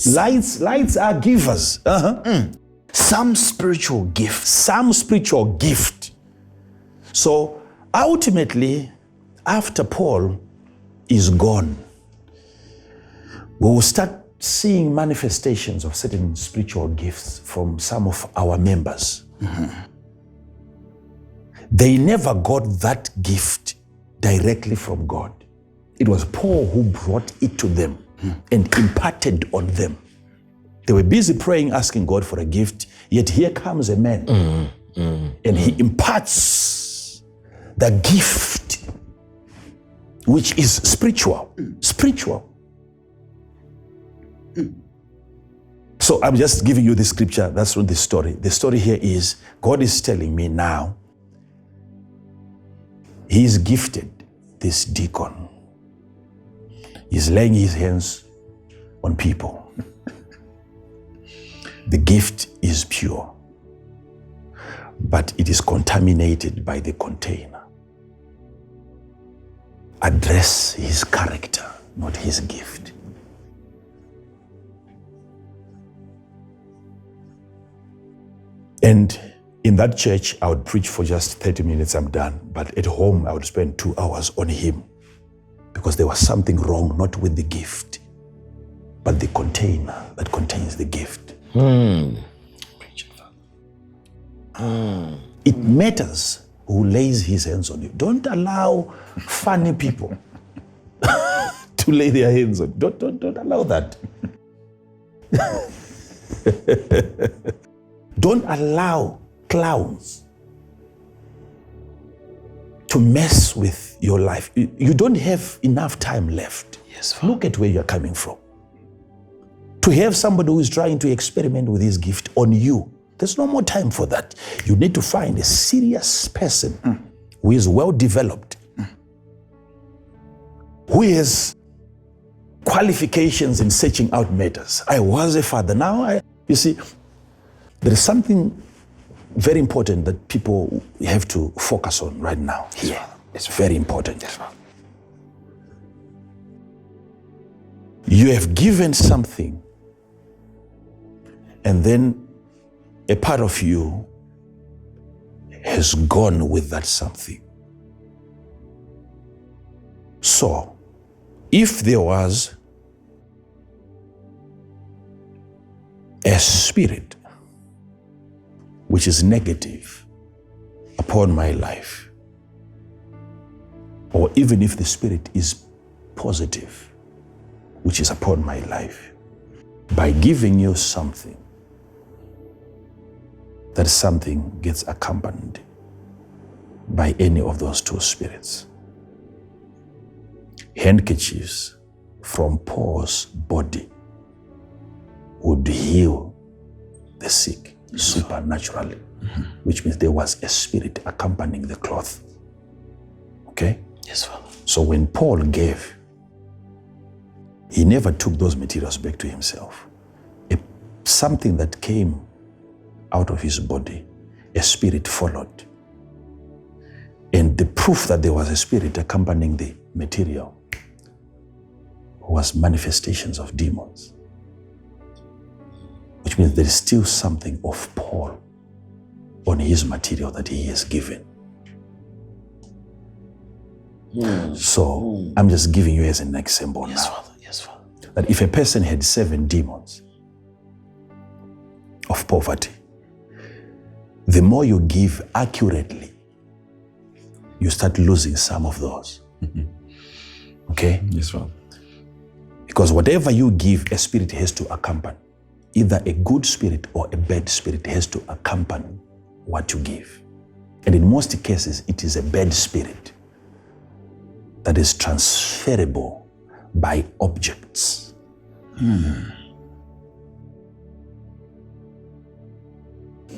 Lights are givers. Some spiritual gifts. Some spiritual gift. So ultimately, after Paul is gone, we will start seeing manifestations of certain spiritual gifts from some of our members. They never got that gift directly from God. It was Paul who brought it to them and imparted on them. They were busy praying, asking God for a gift, yet here comes a man and he imparts the gift, which is spiritual. So I'm just giving you the scripture. That's not the story. The story here is God is telling me now, he's gifted this deacon. He's laying his hands on people. The gift is pure, but it is contaminated by the container. Address his character, not his gift. And in that church, I would preach for just 30 minutes, I'm done. But at home, I would spend 2 hours on him, because there was something wrong, not with the gift, but the container that contains the gift. It matters who lays his hands on you. Don't allow funny people to lay their hands on you. Don't allow that. Don't allow clowns to mess with your life. You don't have enough time left. Yes, Look at where you're coming from. To have somebody who is trying to experiment with his gift on you, there's no more time for that. You need to find a serious person who is well developed, who has qualifications in searching out matters. I was a father. Now, you see, there is something very important that people have to focus on right now. Yeah. It's very important. You have given something, and then a part of you has gone with that something. So, if there was a spirit which is negative upon my life, or even if the spirit is positive, which is upon my life, by giving you something, that something gets accompanied by any of those two spirits. Handkerchiefs from Paul's body would heal the sick supernaturally, which means there was a spirit accompanying the cloth. Okay? Yes, Father. So when Paul gave, he never took those materials back to himself. Something that came out of his body, a spirit followed. And the proof that there was a spirit accompanying the material was manifestations of demons. Which means there is still something of Paul on his material that he has given. So I'm just giving you as an example now. Yes, Father. Yes, Father. That if a person had 7 demons of poverty. The more you give accurately, you start losing some of those. Okay? Yes, Father. Because whatever you give, a spirit has to accompany. Either a good spirit or a bad spirit has to accompany what you give. And in most cases, it is a bad spirit that is transferable by objects.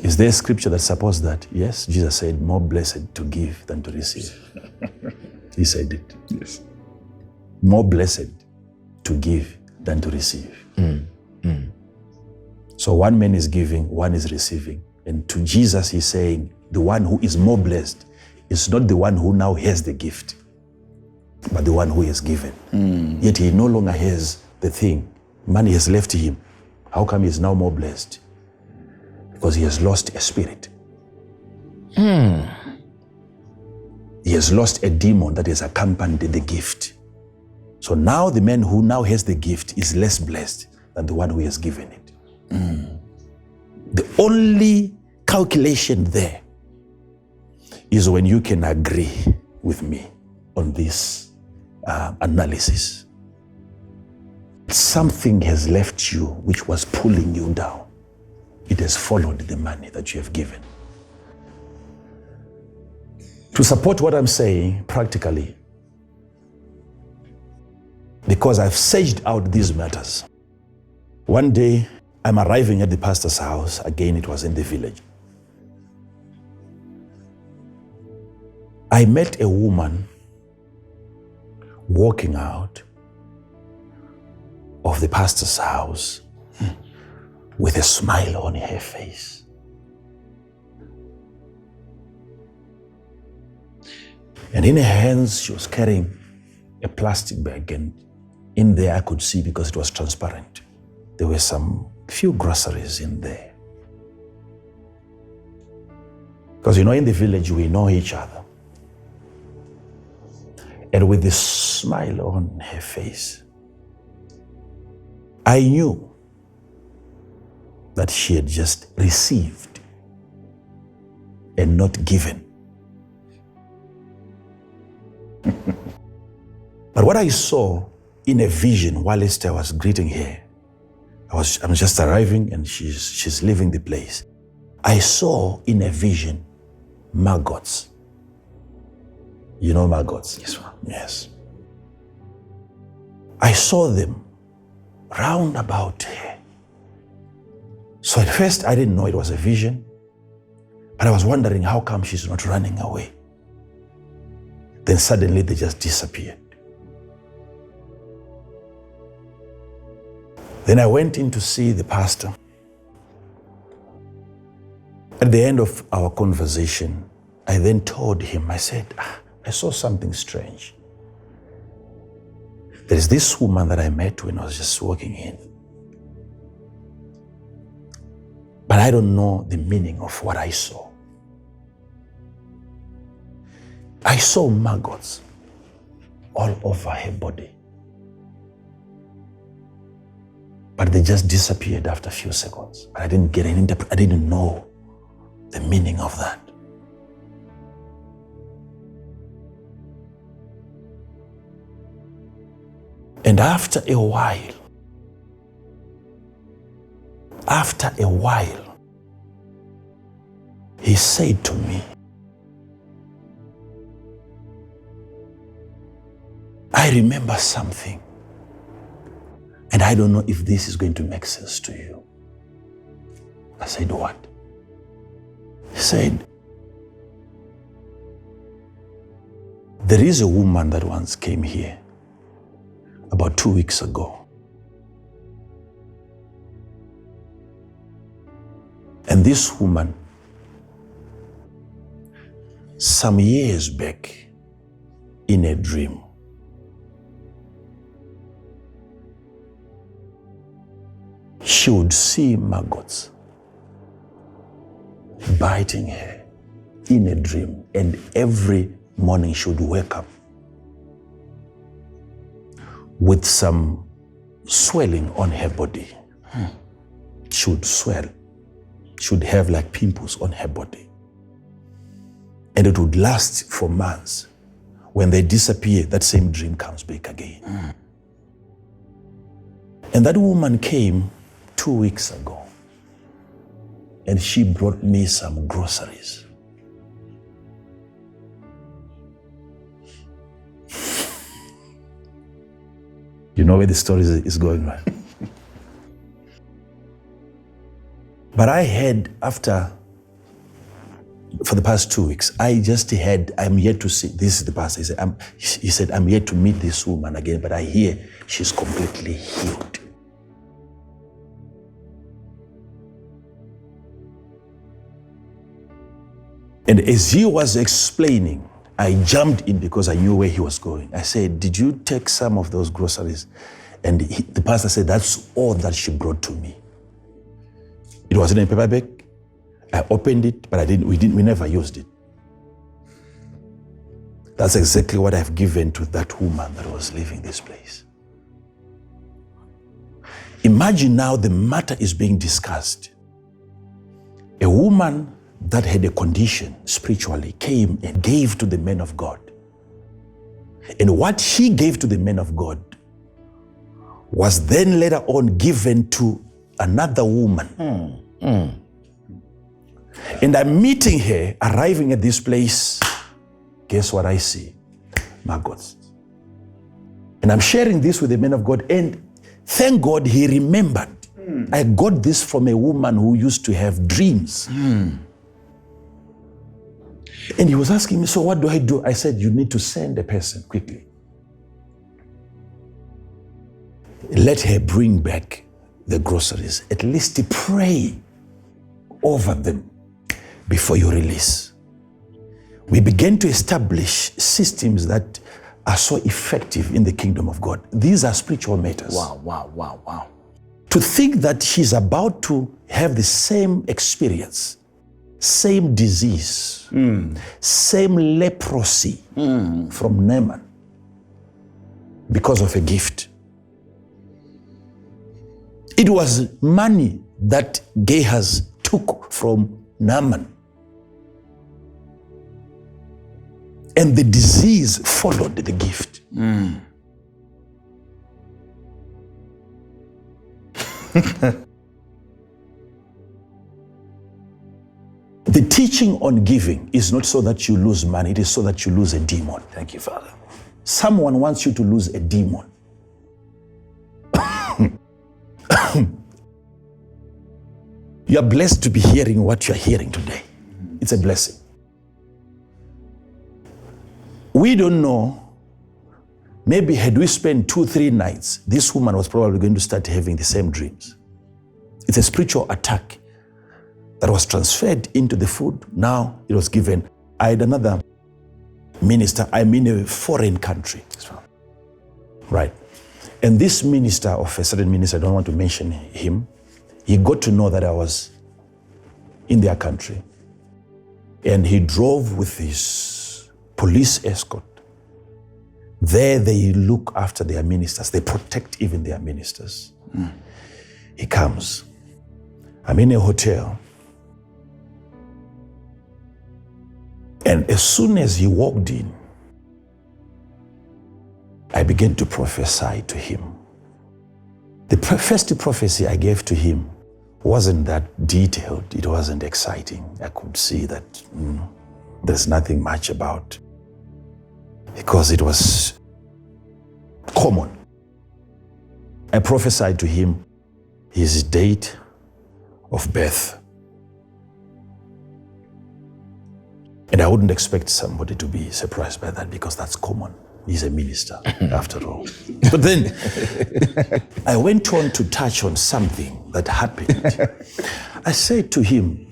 Is there a scripture that supports that? Yes, Jesus said, more blessed to give than to receive. He said it. Yes. More blessed to give than to receive. So one man is giving, one is receiving. And to Jesus, he's saying, the one who is more blessed is not the one who now has the gift, but the one who is given. Yet he no longer has the thing. Money has left him. How come he's now more blessed? Because he has lost a spirit. He has lost a demon that has accompanied the gift. So now the man who now has the gift is less blessed than the one who has given it. The only calculation there is when you can agree with me on this analysis. Something has left you which was pulling you down. It has followed the money that you have given. To support what I'm saying practically, because I've searched out these matters. One day, I'm arriving at the pastor's house. Again, it was in the village. I met a woman walking out of the pastor's house with a smile on her face. And in her hands, she was carrying a plastic bag, and in there I could see, because it was transparent, there were some few groceries in there. Because in the village, we know each other. And with this smile on her face, I knew that she had just received and not given. But what I saw in a vision while I was greeting her, I'm just arriving and she's leaving the place. I saw in a vision maggots. You know maggots? Yes, Father. Yes. I saw them round about her. So at first I didn't know it was a vision, but I was wondering how come she's not running away. Then suddenly they just disappeared. Then I went in to see the pastor. At the end of our conversation, I then told him, I said, I saw something strange. There is this woman that I met when I was just walking in. But I don't know the meaning of what I saw. I saw maggots all over her body. But they just disappeared after a few seconds. But I didn't get an I didn't know the meaning of that. And after a while, he said to me, I remember something. And I don't know if this is going to make sense to you. I said, what? He said, there is a woman that once came here about 2 weeks ago. And this woman, some years back, in a dream, she would see maggots biting her in a dream, and every morning she would wake up with some swelling on her body. She would swell should have like pimples on her body. And it would last for months. When they disappear, that same dream comes back again. And that woman came 2 weeks ago, and she brought me some groceries. You know where the story is going, right? But I had, for the past 2 weeks, I just had, I'm yet to see, this is the pastor, he said, I'm yet to meet this woman again, but I hear she's completely healed. And as he was explaining, I jumped in because I knew where he was going. I said, did you take some of those groceries? And the pastor said, that's all that she brought to me. It was in a paper bag. I opened it, but we never used it. That's exactly what I've given to that woman that was leaving this place. Imagine now the matter is being discussed. A woman that had a condition spiritually came and gave to the man of God. And what she gave to the man of God was then later on given to another woman. And I'm meeting her, arriving at this place. Guess what I see? Maggots. And I'm sharing this with the man of God, and thank God he remembered. I got this from a woman who used to have dreams. And he was asking me, so what do I do? I said, you need to send a person quickly. Let her bring back the groceries. At least pray over them before you release. We began to establish systems that are so effective in the kingdom of God. These are spiritual matters. Wow. To think that she's about to have the same experience, same disease, same leprosy from Naaman because of a gift. It was money that Gehazi took from Naaman. And the disease followed the gift. The teaching on giving is not so that you lose money, it is so that you lose a demon. Thank you, Father. Someone wants you to lose a demon. You are blessed to be hearing what you are hearing today. It's a blessing. We don't know. Maybe had we spent 2-3 nights, this woman was probably going to start having the same dreams. It's a spiritual attack that was transferred into the food. Now it was given. I had another minister, I'm in a foreign country. Right. And this minister of a certain minister, I don't want to mention him, he got to know that I was in their country. And he drove with his police escort. There they look after their ministers. They protect even their ministers. He comes. I'm in a hotel. And as soon as he walked in, I began to prophesy to him. The first prophecy I gave to him wasn't that detailed. It wasn't exciting. I could see that there's nothing much about, because it was common. I prophesied to him his date of birth. And I wouldn't expect somebody to be surprised by that, because that's common. He's a minister, after all. But then I went on to touch on something that happened. I said to him,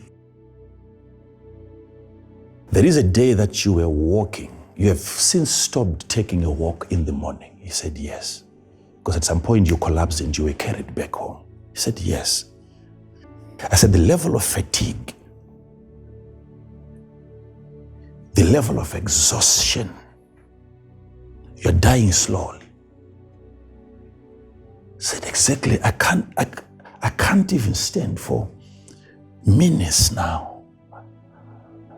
there is a day that you were walking. You have since stopped taking a walk in the morning. He said, yes. Because at some point you collapsed and you were carried back home. He said, yes. I said, the level of fatigue, the level of exhaustion, you're dying slowly. I said, exactly. I can't even stand for meanness now.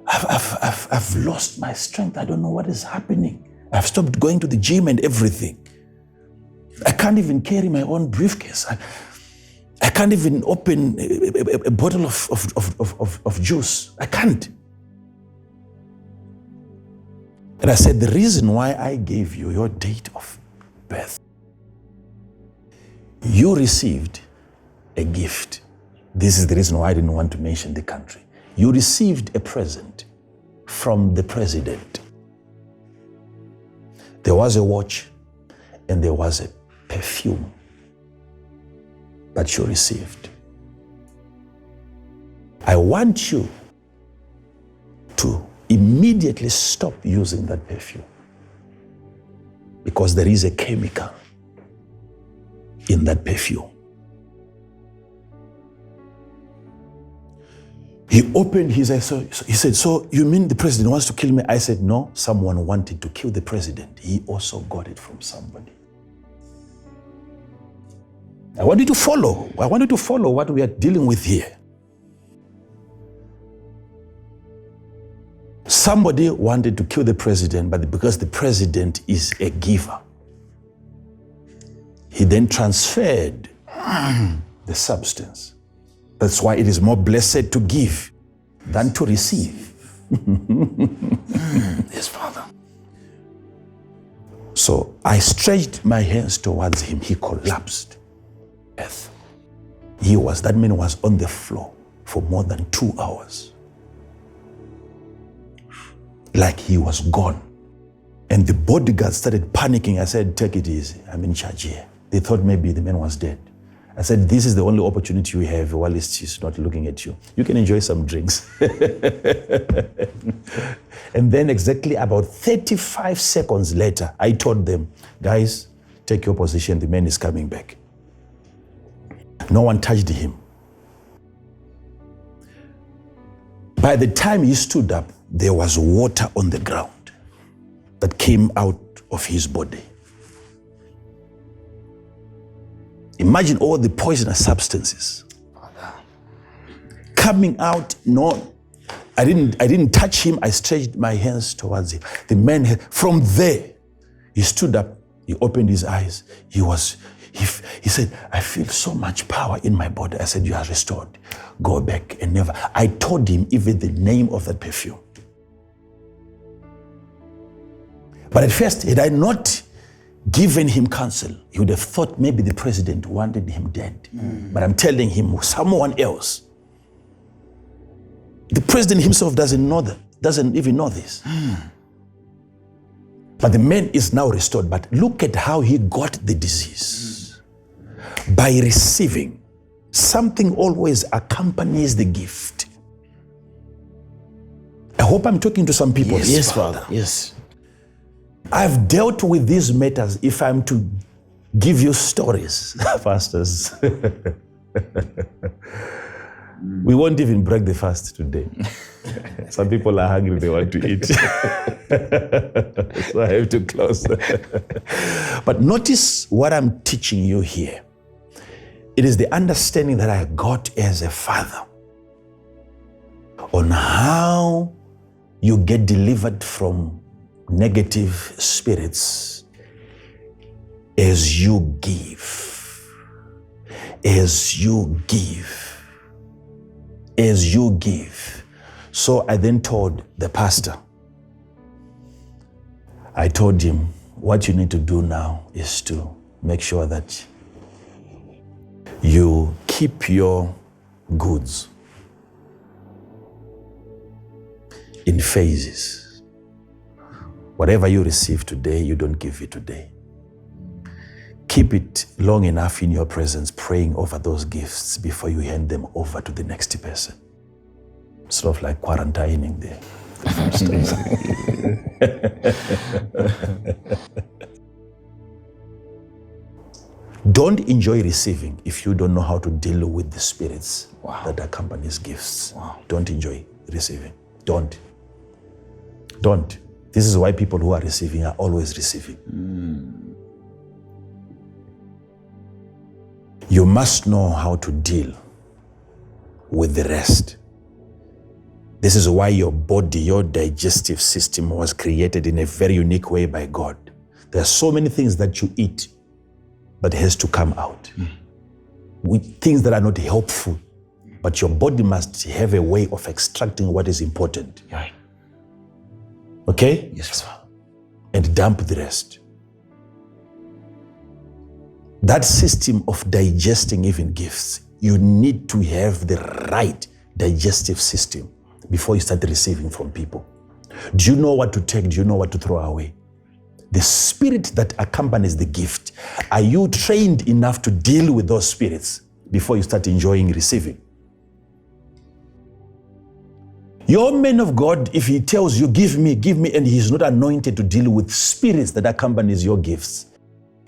I've lost my strength. I don't know what is happening. I've stopped going to the gym and everything. I can't even carry my own briefcase. I can't even open a bottle of juice. I can't. And I said, the reason why I gave you your date of birth, you received a gift. This is the reason why I didn't want to mention the country. You received a present from the president. There was a watch and there was a perfume that you received. I want you to immediately stop using that perfume because there is a chemical in that perfume. He opened his eyes. So he said, so you mean the president wants to kill me? I said, no, someone wanted to kill the president. He also got it from somebody. I want you to follow. I want you to follow what we are dealing with here. Somebody wanted to kill the president, but because the president is a giver, he then transferred the substance. That's why it is more blessed to give than to receive. Yes, Father. So I stretched my hands towards him. He collapsed. Earth. That man was on the floor for more than 2 hours. Like he was gone. And the bodyguards started panicking. I said, take it easy. I'm in charge here. They thought maybe the man was dead. I said, this is the only opportunity you have while he's not looking at you. You can enjoy some drinks. And then exactly about 35 seconds later, I told them, guys, take your position. The man is coming back. No one touched him. By the time he stood up, there was water on the ground that came out of his body. Imagine all the poisonous substances coming out. No, I didn't touch him. I stretched my hands towards him. The man, from there, he stood up. He opened his eyes. He said, I feel so much power in my body. I said, you are restored. Go back and never. I told him even the name of that perfume. But at first, had I not given him counsel, he would have thought maybe the president wanted him dead. But I'm telling him, someone else. The president himself doesn't know that, doesn't even know this. But the man is now restored. But look at how he got the disease. By receiving. Something always accompanies the gift. I hope I'm talking to some people. Yes, Father. Yes. I've dealt with these matters. If I'm to give you stories, pastors, we won't even break the fast today. Some people are hungry, they want to eat. So I have to close. But notice what I'm teaching you here. It is the understanding that I got as a father on how you get delivered from negative spirits as you give. As you give. As you give. So I then told the pastor, I told him, what you need to do now is to make sure that you keep your goods in phases. Whatever you receive today, you don't give it today. Keep it long enough in your presence, praying over those gifts before you hand them over to the next person. Sort of like quarantining the Don't enjoy receiving if you don't know how to deal with the spirits that accompanies gifts. Don't enjoy receiving. Don't. This is why people who are receiving are always receiving. You must know how to deal with the rest. This is why your body, your digestive system was created in a very unique way by God. There are so many things that you eat, but it has to come out. With things that are not helpful, but your body must have a way of extracting what is important. Right. Okay? Yes, Father. And dump the rest. That system of digesting even gifts, you need to have the right digestive system before you start receiving from people. Do you know what to take? Do you know what to throw away? The spirit that accompanies the gift, are you trained enough to deal with those spirits before you start enjoying receiving? Your man of God, if he tells you, give me, and he's not anointed to deal with spirits that accompanies your gifts,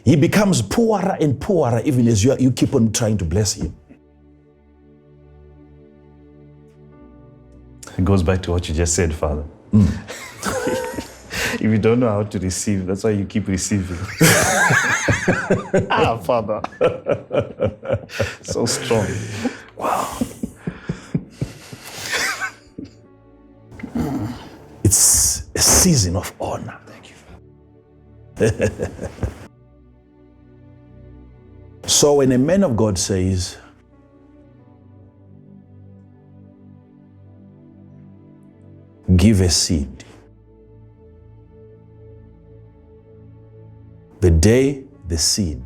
he becomes poorer and poorer even as you keep on trying to bless him. It goes back to what you just said, Father. If you don't know how to receive, that's why you keep receiving. Father. So strong. Wow. It's a season of honor. Thank you, Father. So when a man of God says, give a seed, the day the seed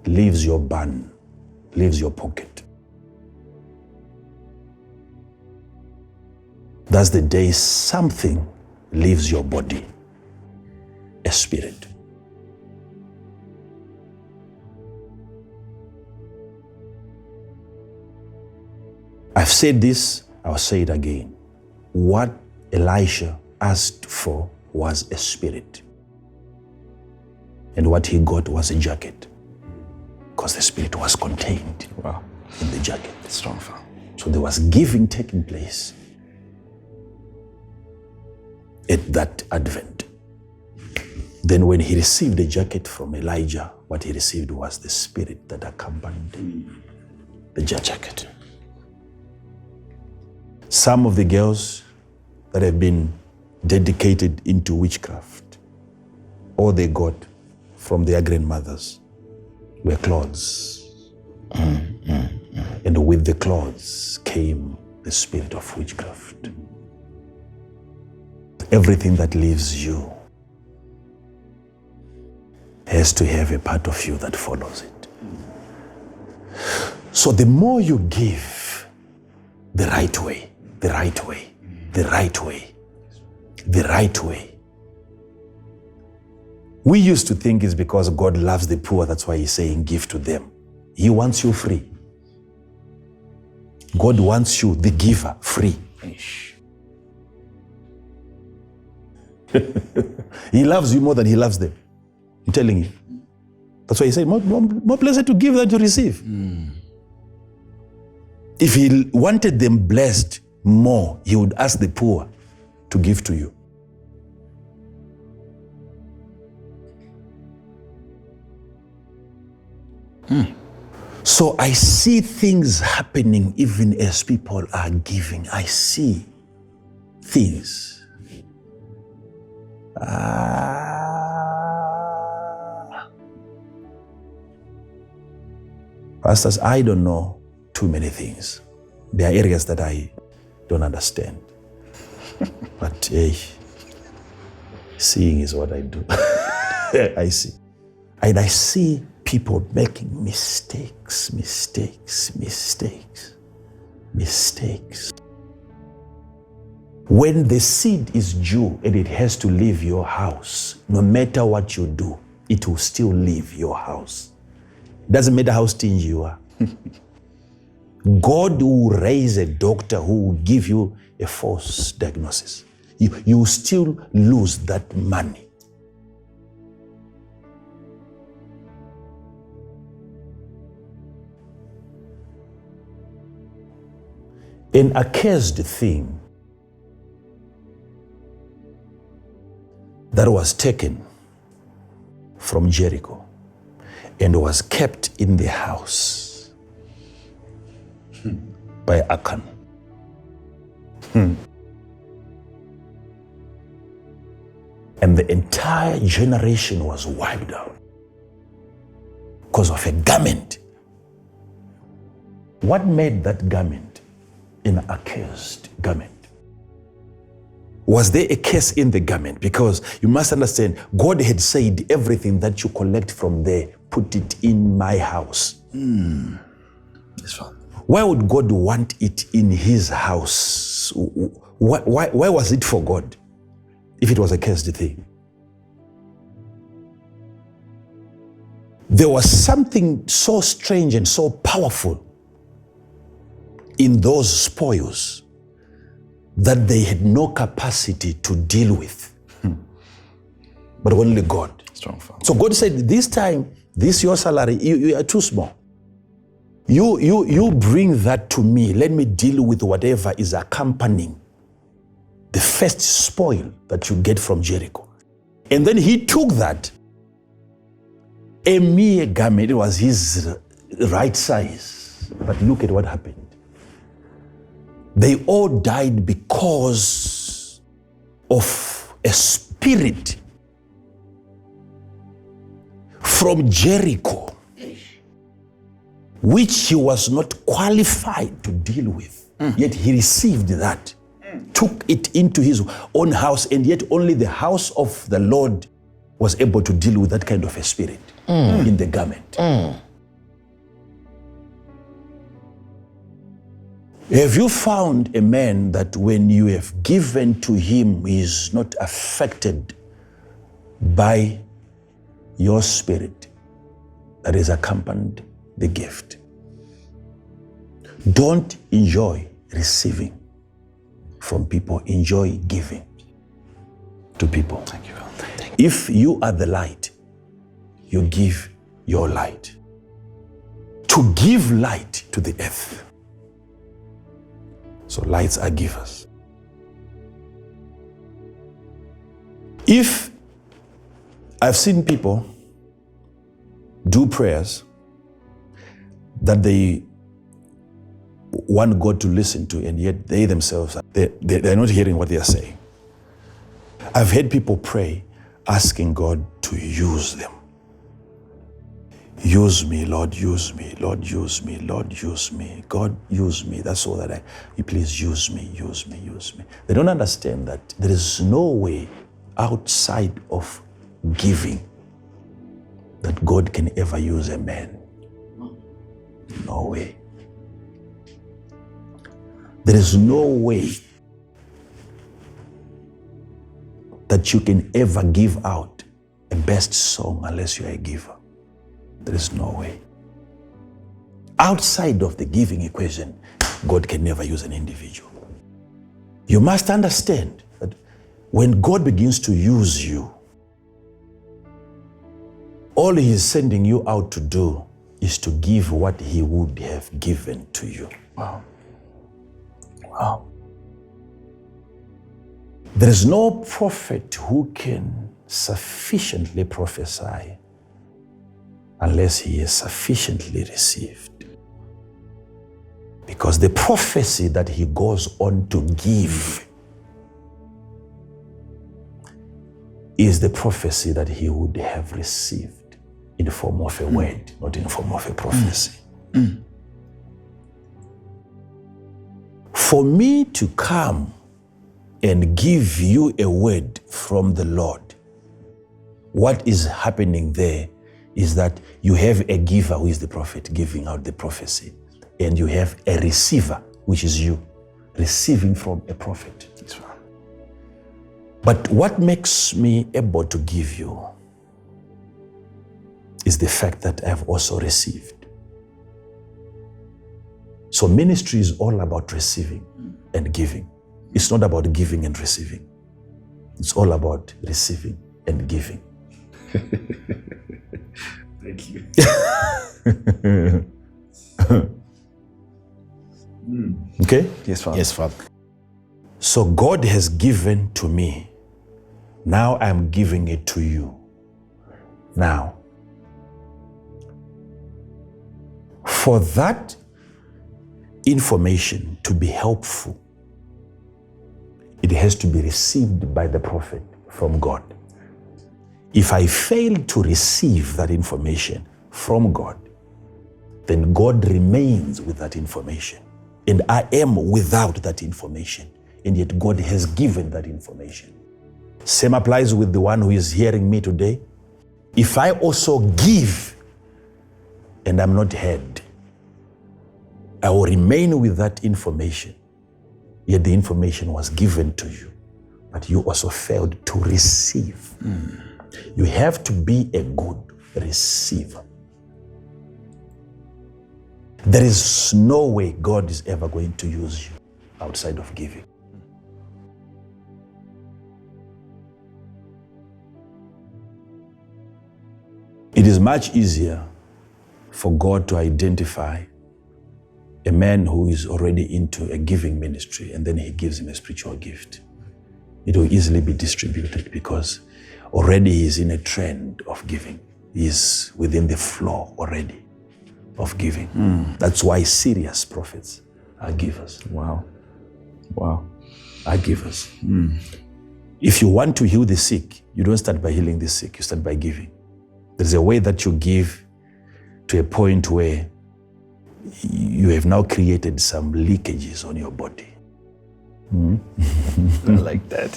leaves your barn, leaves your pocket, that's the day something leaves your body, a spirit. I've said this, I'll say it again. What Elisha asked for was a spirit. And what he got was a jacket. Because the spirit was contained in the jacket. Strong, Father. So there was giving taking place at that advent. Then when he received the jacket from Elijah, what he received was the spirit that accompanied the jacket. Some of the girls that have been dedicated into witchcraft, all they got from their grandmothers were clothes. And with the clothes came the spirit of witchcraft. Everything that leaves you has to have a part of you that follows it. So the more you give the right way, the right way, the right way, the right way. We used to think it's because God loves the poor, that's why he's saying give to them. He wants you free. God wants you, the giver, free. He loves you more than he loves them. I'm telling you. That's why he said, more blessed to give than to receive. If he wanted them blessed more, he would ask the poor to give to you. So I see things happening even as people are giving. I see things. Pastors, I don't know too many things. There are areas that I don't understand. But hey, seeing is what I do. I see. And I see people making mistakes. When the seed is due and it has to leave your house, no matter what you do, it will still leave your house. Doesn't matter how stingy you are. God will raise a doctor who will give you a false diagnosis. You will still lose that money. An accursed thing that was taken from Jericho and was kept in the house by Achan. And the entire generation was wiped out because of a garment. What made that garment an accursed garment? Was there a curse in the garment? Because you must understand, God had said, everything that you collect from there, put it in my house. Yes, Father. Why would God want it in his house? Why was it for God if it was a cursed thing? There was something so strange and so powerful in those spoils that they had no capacity to deal with. But only God. Strong Father. So God said, this time, this your salary, you are too small. You bring that to me. Let me deal with whatever is accompanying the first spoil that you get from Jericho. And then he took that, a mere garment, it was his right size. But look at what happened. They all died because of a spirit from Jericho, which he was not qualified to deal with. Yet he received that, took it into his own house, and yet only the house of the Lord was able to deal with that kind of a spirit in the garment. Have you found a man that when you have given to him, he is not affected by your spirit that has accompanied the gift? Don't enjoy receiving from people, enjoy giving to people. Thank you, Father. Thank you. If you are the light, you give your light. To give light to the earth. So lights are givers. If I've seen people do prayers that they want God to listen to, and yet they themselves, they're not hearing what they are saying. I've heard people pray asking God to use them. Use me, Lord, use me, Lord, use me, Lord, use me. God, use me. That's all that you please use me, use me, use me. They don't understand that there is no way outside of giving that God can ever use a man. No way. There is no way that you can ever give out a best song unless you are a giver. There is no way. Outside of the giving equation, God can never use an individual. You must understand that when God begins to use you, all He is sending you out to do is to give what He would have given to you. Wow. Wow. There is no prophet who can sufficiently prophesy unless he is sufficiently received. Because the prophecy that he goes on to give is the prophecy that he would have received in the form of a word, not in the form of a prophecy. For me to come and give you a word from the Lord, what is happening there is that you have a giver who is the prophet giving out the prophecy, and you have a receiver, which is you, receiving from a prophet. That's right. But what makes me able to give you is the fact that I have also received. So ministry is all about receiving and giving. It's not about giving and receiving. It's all about receiving and giving. Thank you. Okay? Yes, Father. Yes, Father. So God has given to me. Now I'm giving it to you. Now, for that information to be helpful, it has to be received by the prophet from God. If I fail to receive that information from God, then God remains with that information. And I am without that information. And yet God has given that information. Same applies with the one who is hearing me today. If I also give and I'm not heard, I will remain with that information. Yet the information was given to you, but you also failed to receive. You have to be a good receiver. There is no way God is ever going to use you outside of giving. It is much easier for God to identify a man who is already into a giving ministry and then he gives him a spiritual gift. It will easily be distributed because already he is in a trend of giving. He is within the flow already of giving. That's why serious prophets are givers. Wow. Are givers. If you want to heal the sick, you don't start by healing the sick, you start by giving. There's a way that you give to a point where you have now created some leakages on your body. I like that.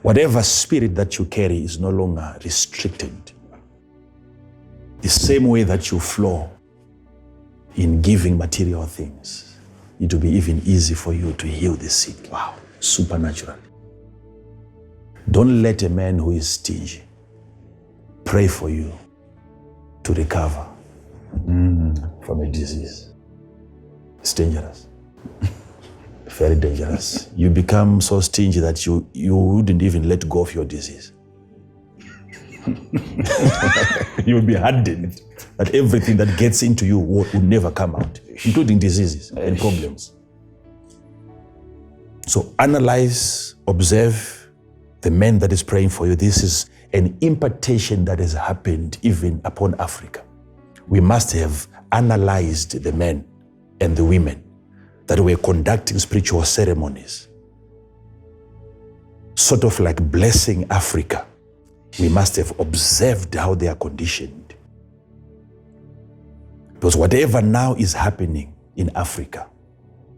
Whatever spirit that you carry is no longer restricted. The same way that you flow in giving material things, it will be even easy for you to heal the sick. Wow, supernaturally. Don't let a man who is stingy pray for you to recover from a disease. It's dangerous. Very dangerous. You become so stingy that you wouldn't even let go of your disease. You will be hardened that everything that gets into you will never come out, including diseases and problems. So analyze, observe the man that is praying for you. This is an impartation that has happened even upon Africa. We must have analyzed the men and the women that were conducting spiritual ceremonies, sort of like blessing Africa. We must have observed how they are conditioned. Because whatever now is happening in Africa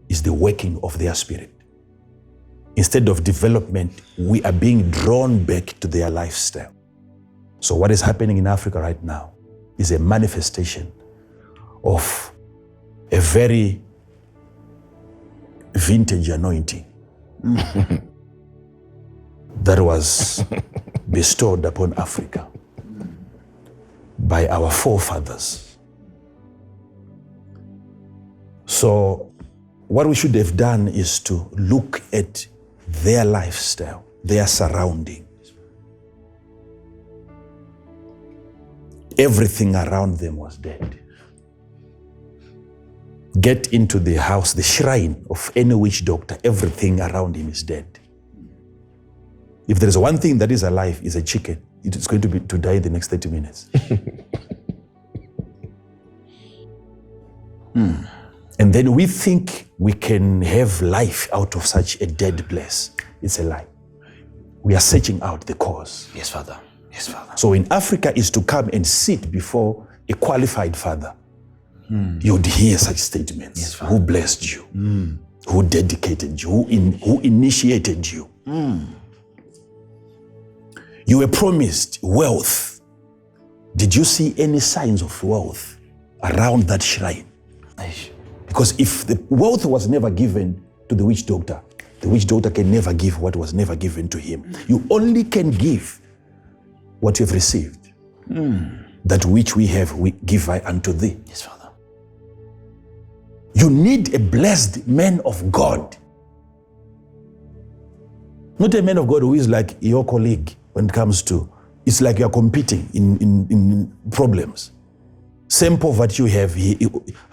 is the working of their spirit. Instead of development, we are being drawn back to their lifestyle. So what is happening in Africa right now is a manifestation of a very vintage anointing that was bestowed upon Africa by our forefathers. So what we should have done is to look at their lifestyle, their surroundings. Everything around them was dead. Get into the house, the shrine of any witch doctor, everything around him is dead. If there is one thing that is alive, is a chicken. It is going to die in the next 30 minutes. And then we think we can have life out of such a dead place. It's a lie. We are searching out the cause. Yes, Father. Yes, Father. So in Africa is to come and sit before a qualified father. You'd hear such statements. Yes, who blessed you? Who dedicated you? Who initiated you? You were promised wealth. Did you see any signs of wealth around that shrine? Because if the wealth was never given to the witch doctor can never give what was never given to him. You only can give what you have received. That which we have, we give unto thee. Yes, Father. You need a blessed man of God. Not a man of God who is like your colleague when it comes to, it's like you're competing in problems. Same poverty you have,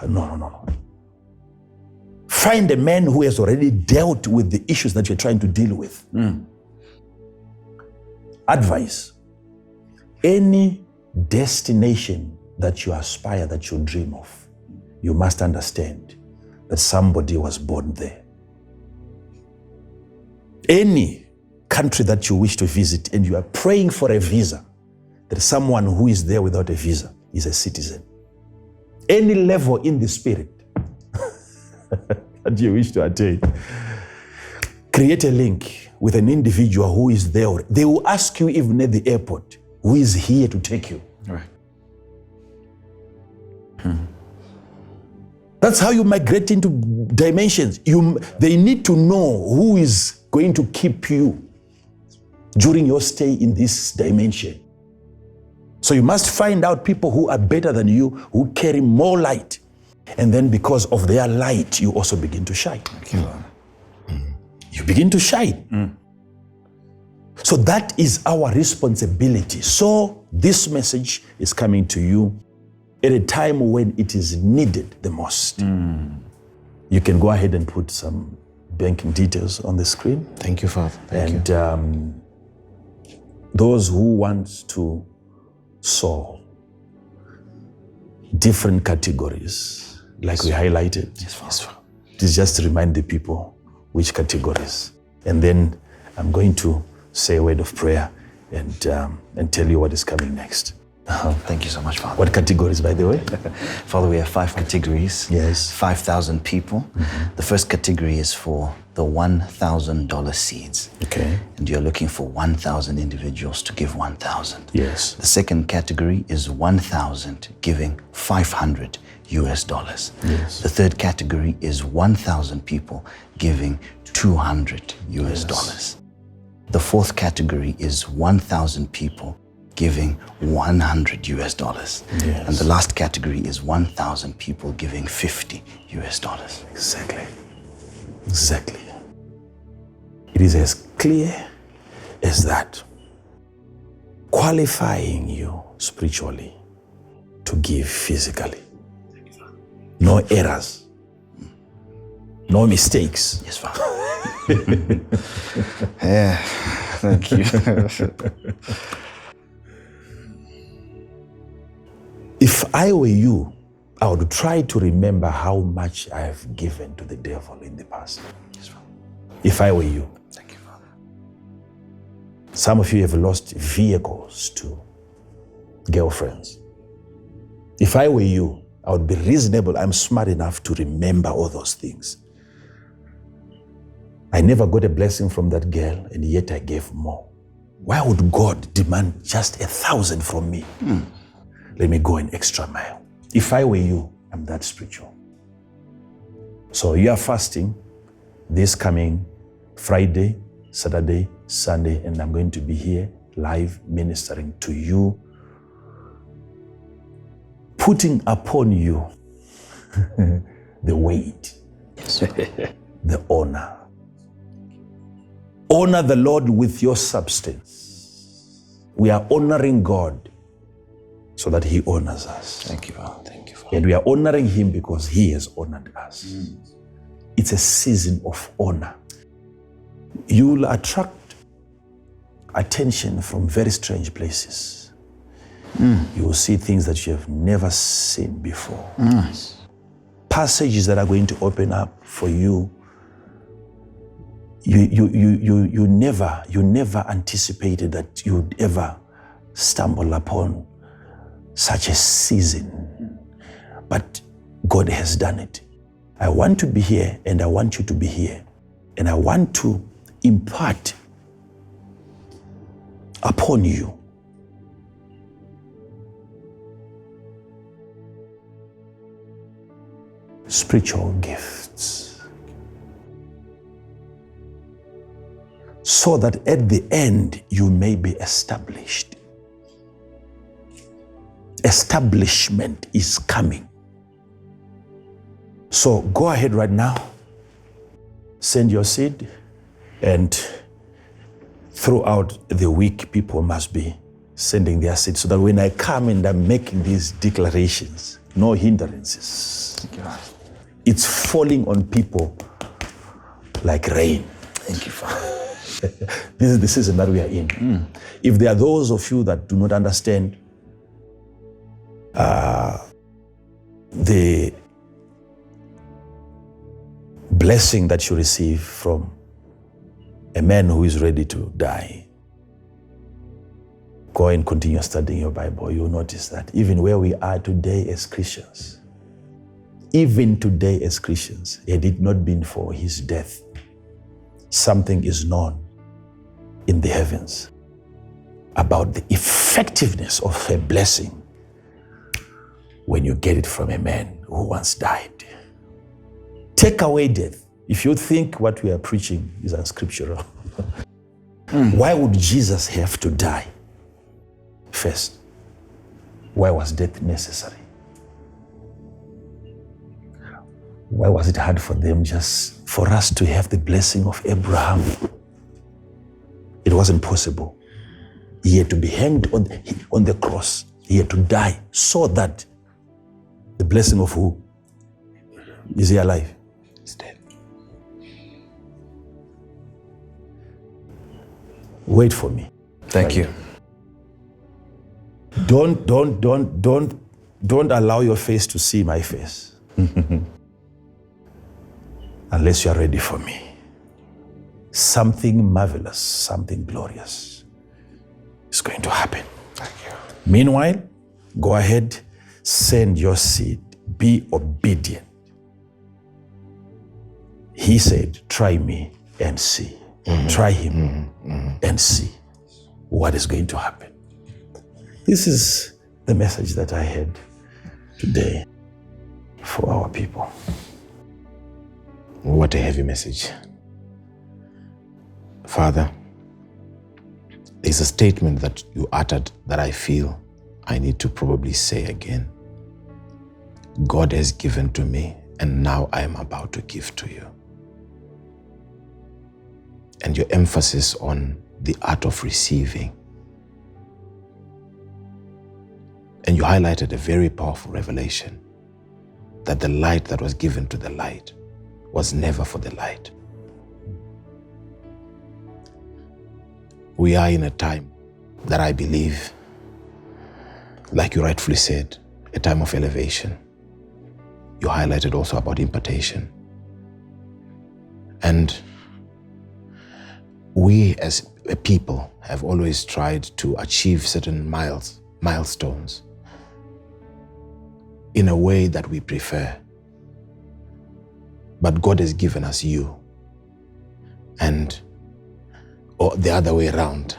no. Find a man who has already dealt with the issues that you're trying to deal with. Advice. Any destination that you aspire, that you dream of, you must understand that somebody was born there. Any country that you wish to visit and you are praying for a visa, there is someone who is there without a visa is a citizen. Any level in the spirit that you wish to attain, create a link with an individual who is there. They will ask you even at the airport, who is here to take you? Right. That's how you migrate into dimensions. They need to know who is going to keep you during your stay in this dimension. So you must find out people who are better than you, who carry more light. And then because of their light, you also begin to shine. You begin to shine. So that is our responsibility. So this message is coming to you at a time when it is needed the most. You can go ahead and put some banking details on the screen. Thank you, Father. Thank you. And those who want to sow different categories, like we highlighted. Yes, Father. This just to remind the people which categories. And then I'm going to say a word of prayer and tell you what is coming next. Thank you so much, Father. What categories, by the way? Father, we have 5 categories. Yes. 5,000 people. The first category is for the $1,000 seeds. Okay. And you're looking for 1,000 individuals to give 1,000. Yes. The second category is 1,000 giving $500 US. Yes. The third category is 1,000 people giving $200 US. The fourth category is 1,000 people giving $100 US. Yes. And the last category is 1,000 people giving $50 US. Exactly. Exactly. It is as clear as that. Qualifying you spiritually to give physically. No errors. No mistakes. Yes, Father. Yeah, thank you. If I were you, I would try to remember how much I have given to the devil in the past. Yes, Father. If I were you. Thank you, Father. Some of you have lost vehicles to girlfriends. If I were you, I would be reasonable. I'm smart enough to remember all those things. I never got a blessing from that girl, and yet I gave more. Why would God demand just 1,000 from me? Let me go an extra mile. If I were you, I'm that spiritual. So you are fasting this coming Friday, Saturday, Sunday, and I'm going to be here live ministering to you, putting upon you the weight, the honor. Honor the Lord with your substance. We are honoring God so that He honors us. Thank you, Father. Thank you, Father. And we are honoring Him because He has honored us. It's a season of honor. You will attract attention from very strange places. You will see things that you have never seen before. Passages that are going to open up for you. You never anticipated that you would ever stumble upon such a season. But God has done it. I want to be here and I want you to be here. And I want to impart upon you spiritual gifts, so that at the end you may be established. Establishment is coming. So go ahead right now, send your seed, and throughout the week people must be sending their seed so that when I come and I'm making these declarations, no hindrances. Thank you, Father. It's falling on people like rain. Thank you, Father. This is the season that we are in. If there are those of you that do not understand the blessing that you receive from a man who is ready to die. Go and continue studying your Bible. You'll notice that even where we are today as Christians, had it not been for his death, something is known in the heavens about the effectiveness of a blessing when you get it from a man who once died. Take away death. If you think what we are preaching is unscriptural, why would Jesus have to die first? Why was death necessary? Why was it hard for them just for us to have the blessing of Abraham? It wasn't possible. He had to be hanged on the cross. He had to die so that the blessing of who? Is he alive? He's dead. Wait for me. Thank you. Don't allow your face to see my face. Unless you are ready for me. Something marvelous, something glorious is going to happen. Thank you. Meanwhile, go ahead, send your seed. Be obedient. He said, try me and see. Try him and see what is going to happen. This is the message that I had today for our people. What a heavy message. Father, there's a statement that you uttered that I feel I need to probably say again. God has given to me, and now I am about to give to you. And your emphasis on the art of receiving. And you highlighted a very powerful revelation that the light that was given to the light was never for the light. We are in a time that I believe, like you rightfully said, a time of elevation. You highlighted also about impartation. And we as a people have always tried to achieve certain milestones in a way that we prefer. But God has given us you, or the other way around.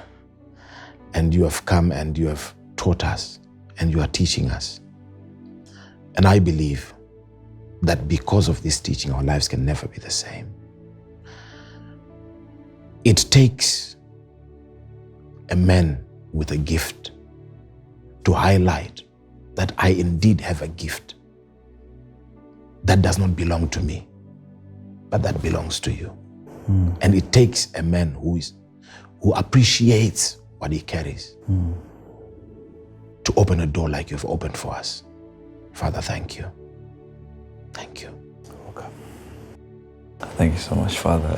And you have come and you have taught us and you are teaching us. And I believe that because of this teaching, our lives can never be the same. It takes a man with a gift to highlight that I indeed have a gift that does not belong to me, but that belongs to you. And it takes a man who appreciates what he carries to open a door like you've opened for us. Father, thank you. Thank you. Okay. Thank you so much, Father.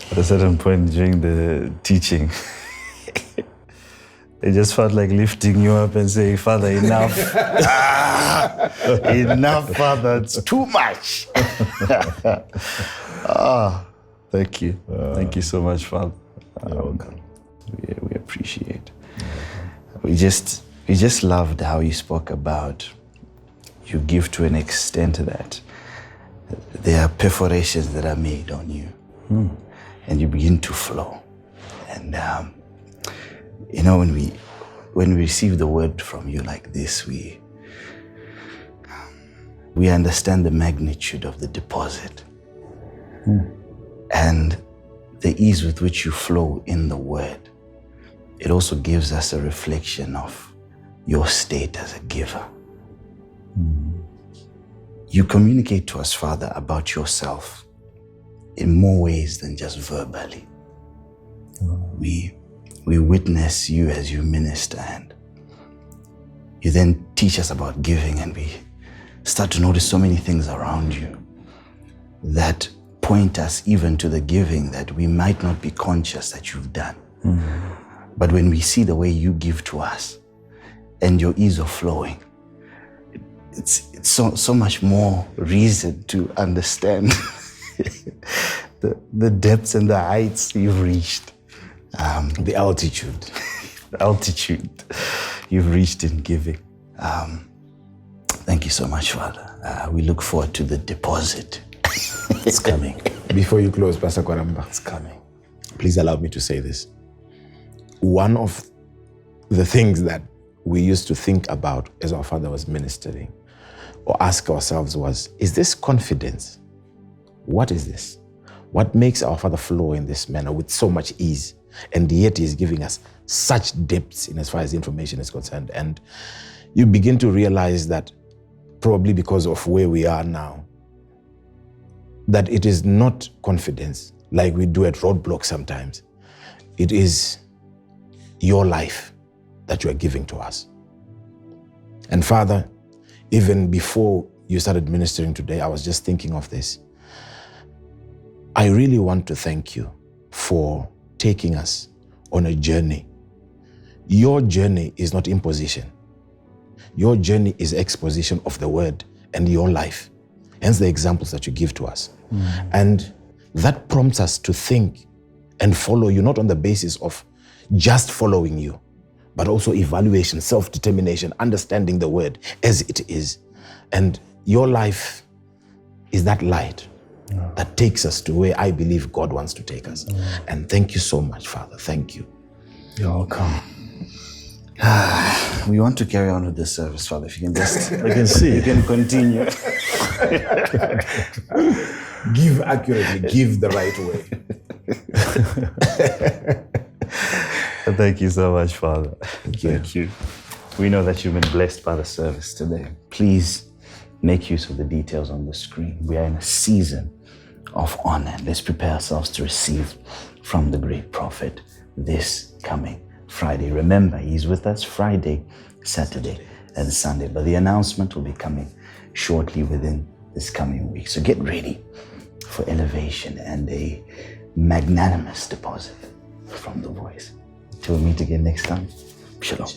At a certain point during the teaching, it just felt like lifting you up and saying, Father, enough. Enough, Father. It's too much. Thank you. Thank you so much, Father. You're welcome. We appreciate. We just loved how you spoke about you give to an extent that there are perforations that are made on you. And you begin to flow. And when we receive the word from you like this, we understand the magnitude of the deposit and the ease with which you flow in the word. It also gives us a reflection of your state as a giver. You communicate to us, Father, about yourself in more ways than just verbally. We witness you as you minister, and you then teach us about giving, and we start to notice so many things around you that point us even to the giving that we might not be conscious that you've done. But when we see the way you give to us and your ease of flowing, it's so much more reason to understand the depths and the heights you've reached. The altitude. The altitude you've reached in giving. Thank you so much, Father. We look forward to the deposit. It's coming. Before you close, Pastor Kwaramba, It's coming. please allow me to say this. One of the things that we used to think about as our Father was ministering or ask ourselves was, is this confidence? What is this? What makes our Father flow in this manner with so much ease? And yet He's giving us such depths in as far as information is concerned. And you begin to realize that probably because of where we are now, that it is not confidence like we do at roadblocks sometimes. It is your life that you are giving to us. And Father, even before you started ministering today, I was just thinking of this. I really want to thank you for taking us on a journey. Your journey is not imposition. Your journey is exposition of the word and your life. Hence the examples that you give to us. And that prompts us to think and follow you, not on the basis of just following you, but also evaluation, self-determination, understanding the word as it is. And your life is that light that takes us to where I believe God wants to take us. And thank you so much, Father. Thank you. You're welcome. We want to carry on with this service, Father. If you can just, I can see. you can continue. Give accurately, give the right way. Thank you so much, Father. Thank you. We know that you've been blessed by the service today. Please make use of the details on the screen. We are in a season of honor. Let's prepare ourselves to receive from the great prophet this coming Friday. Remember, he's with us Friday, Saturday, and Sunday. But the announcement will be coming shortly within this coming week. So get ready for elevation and a magnanimous deposit from the voice. Till we meet again next time. Shalom.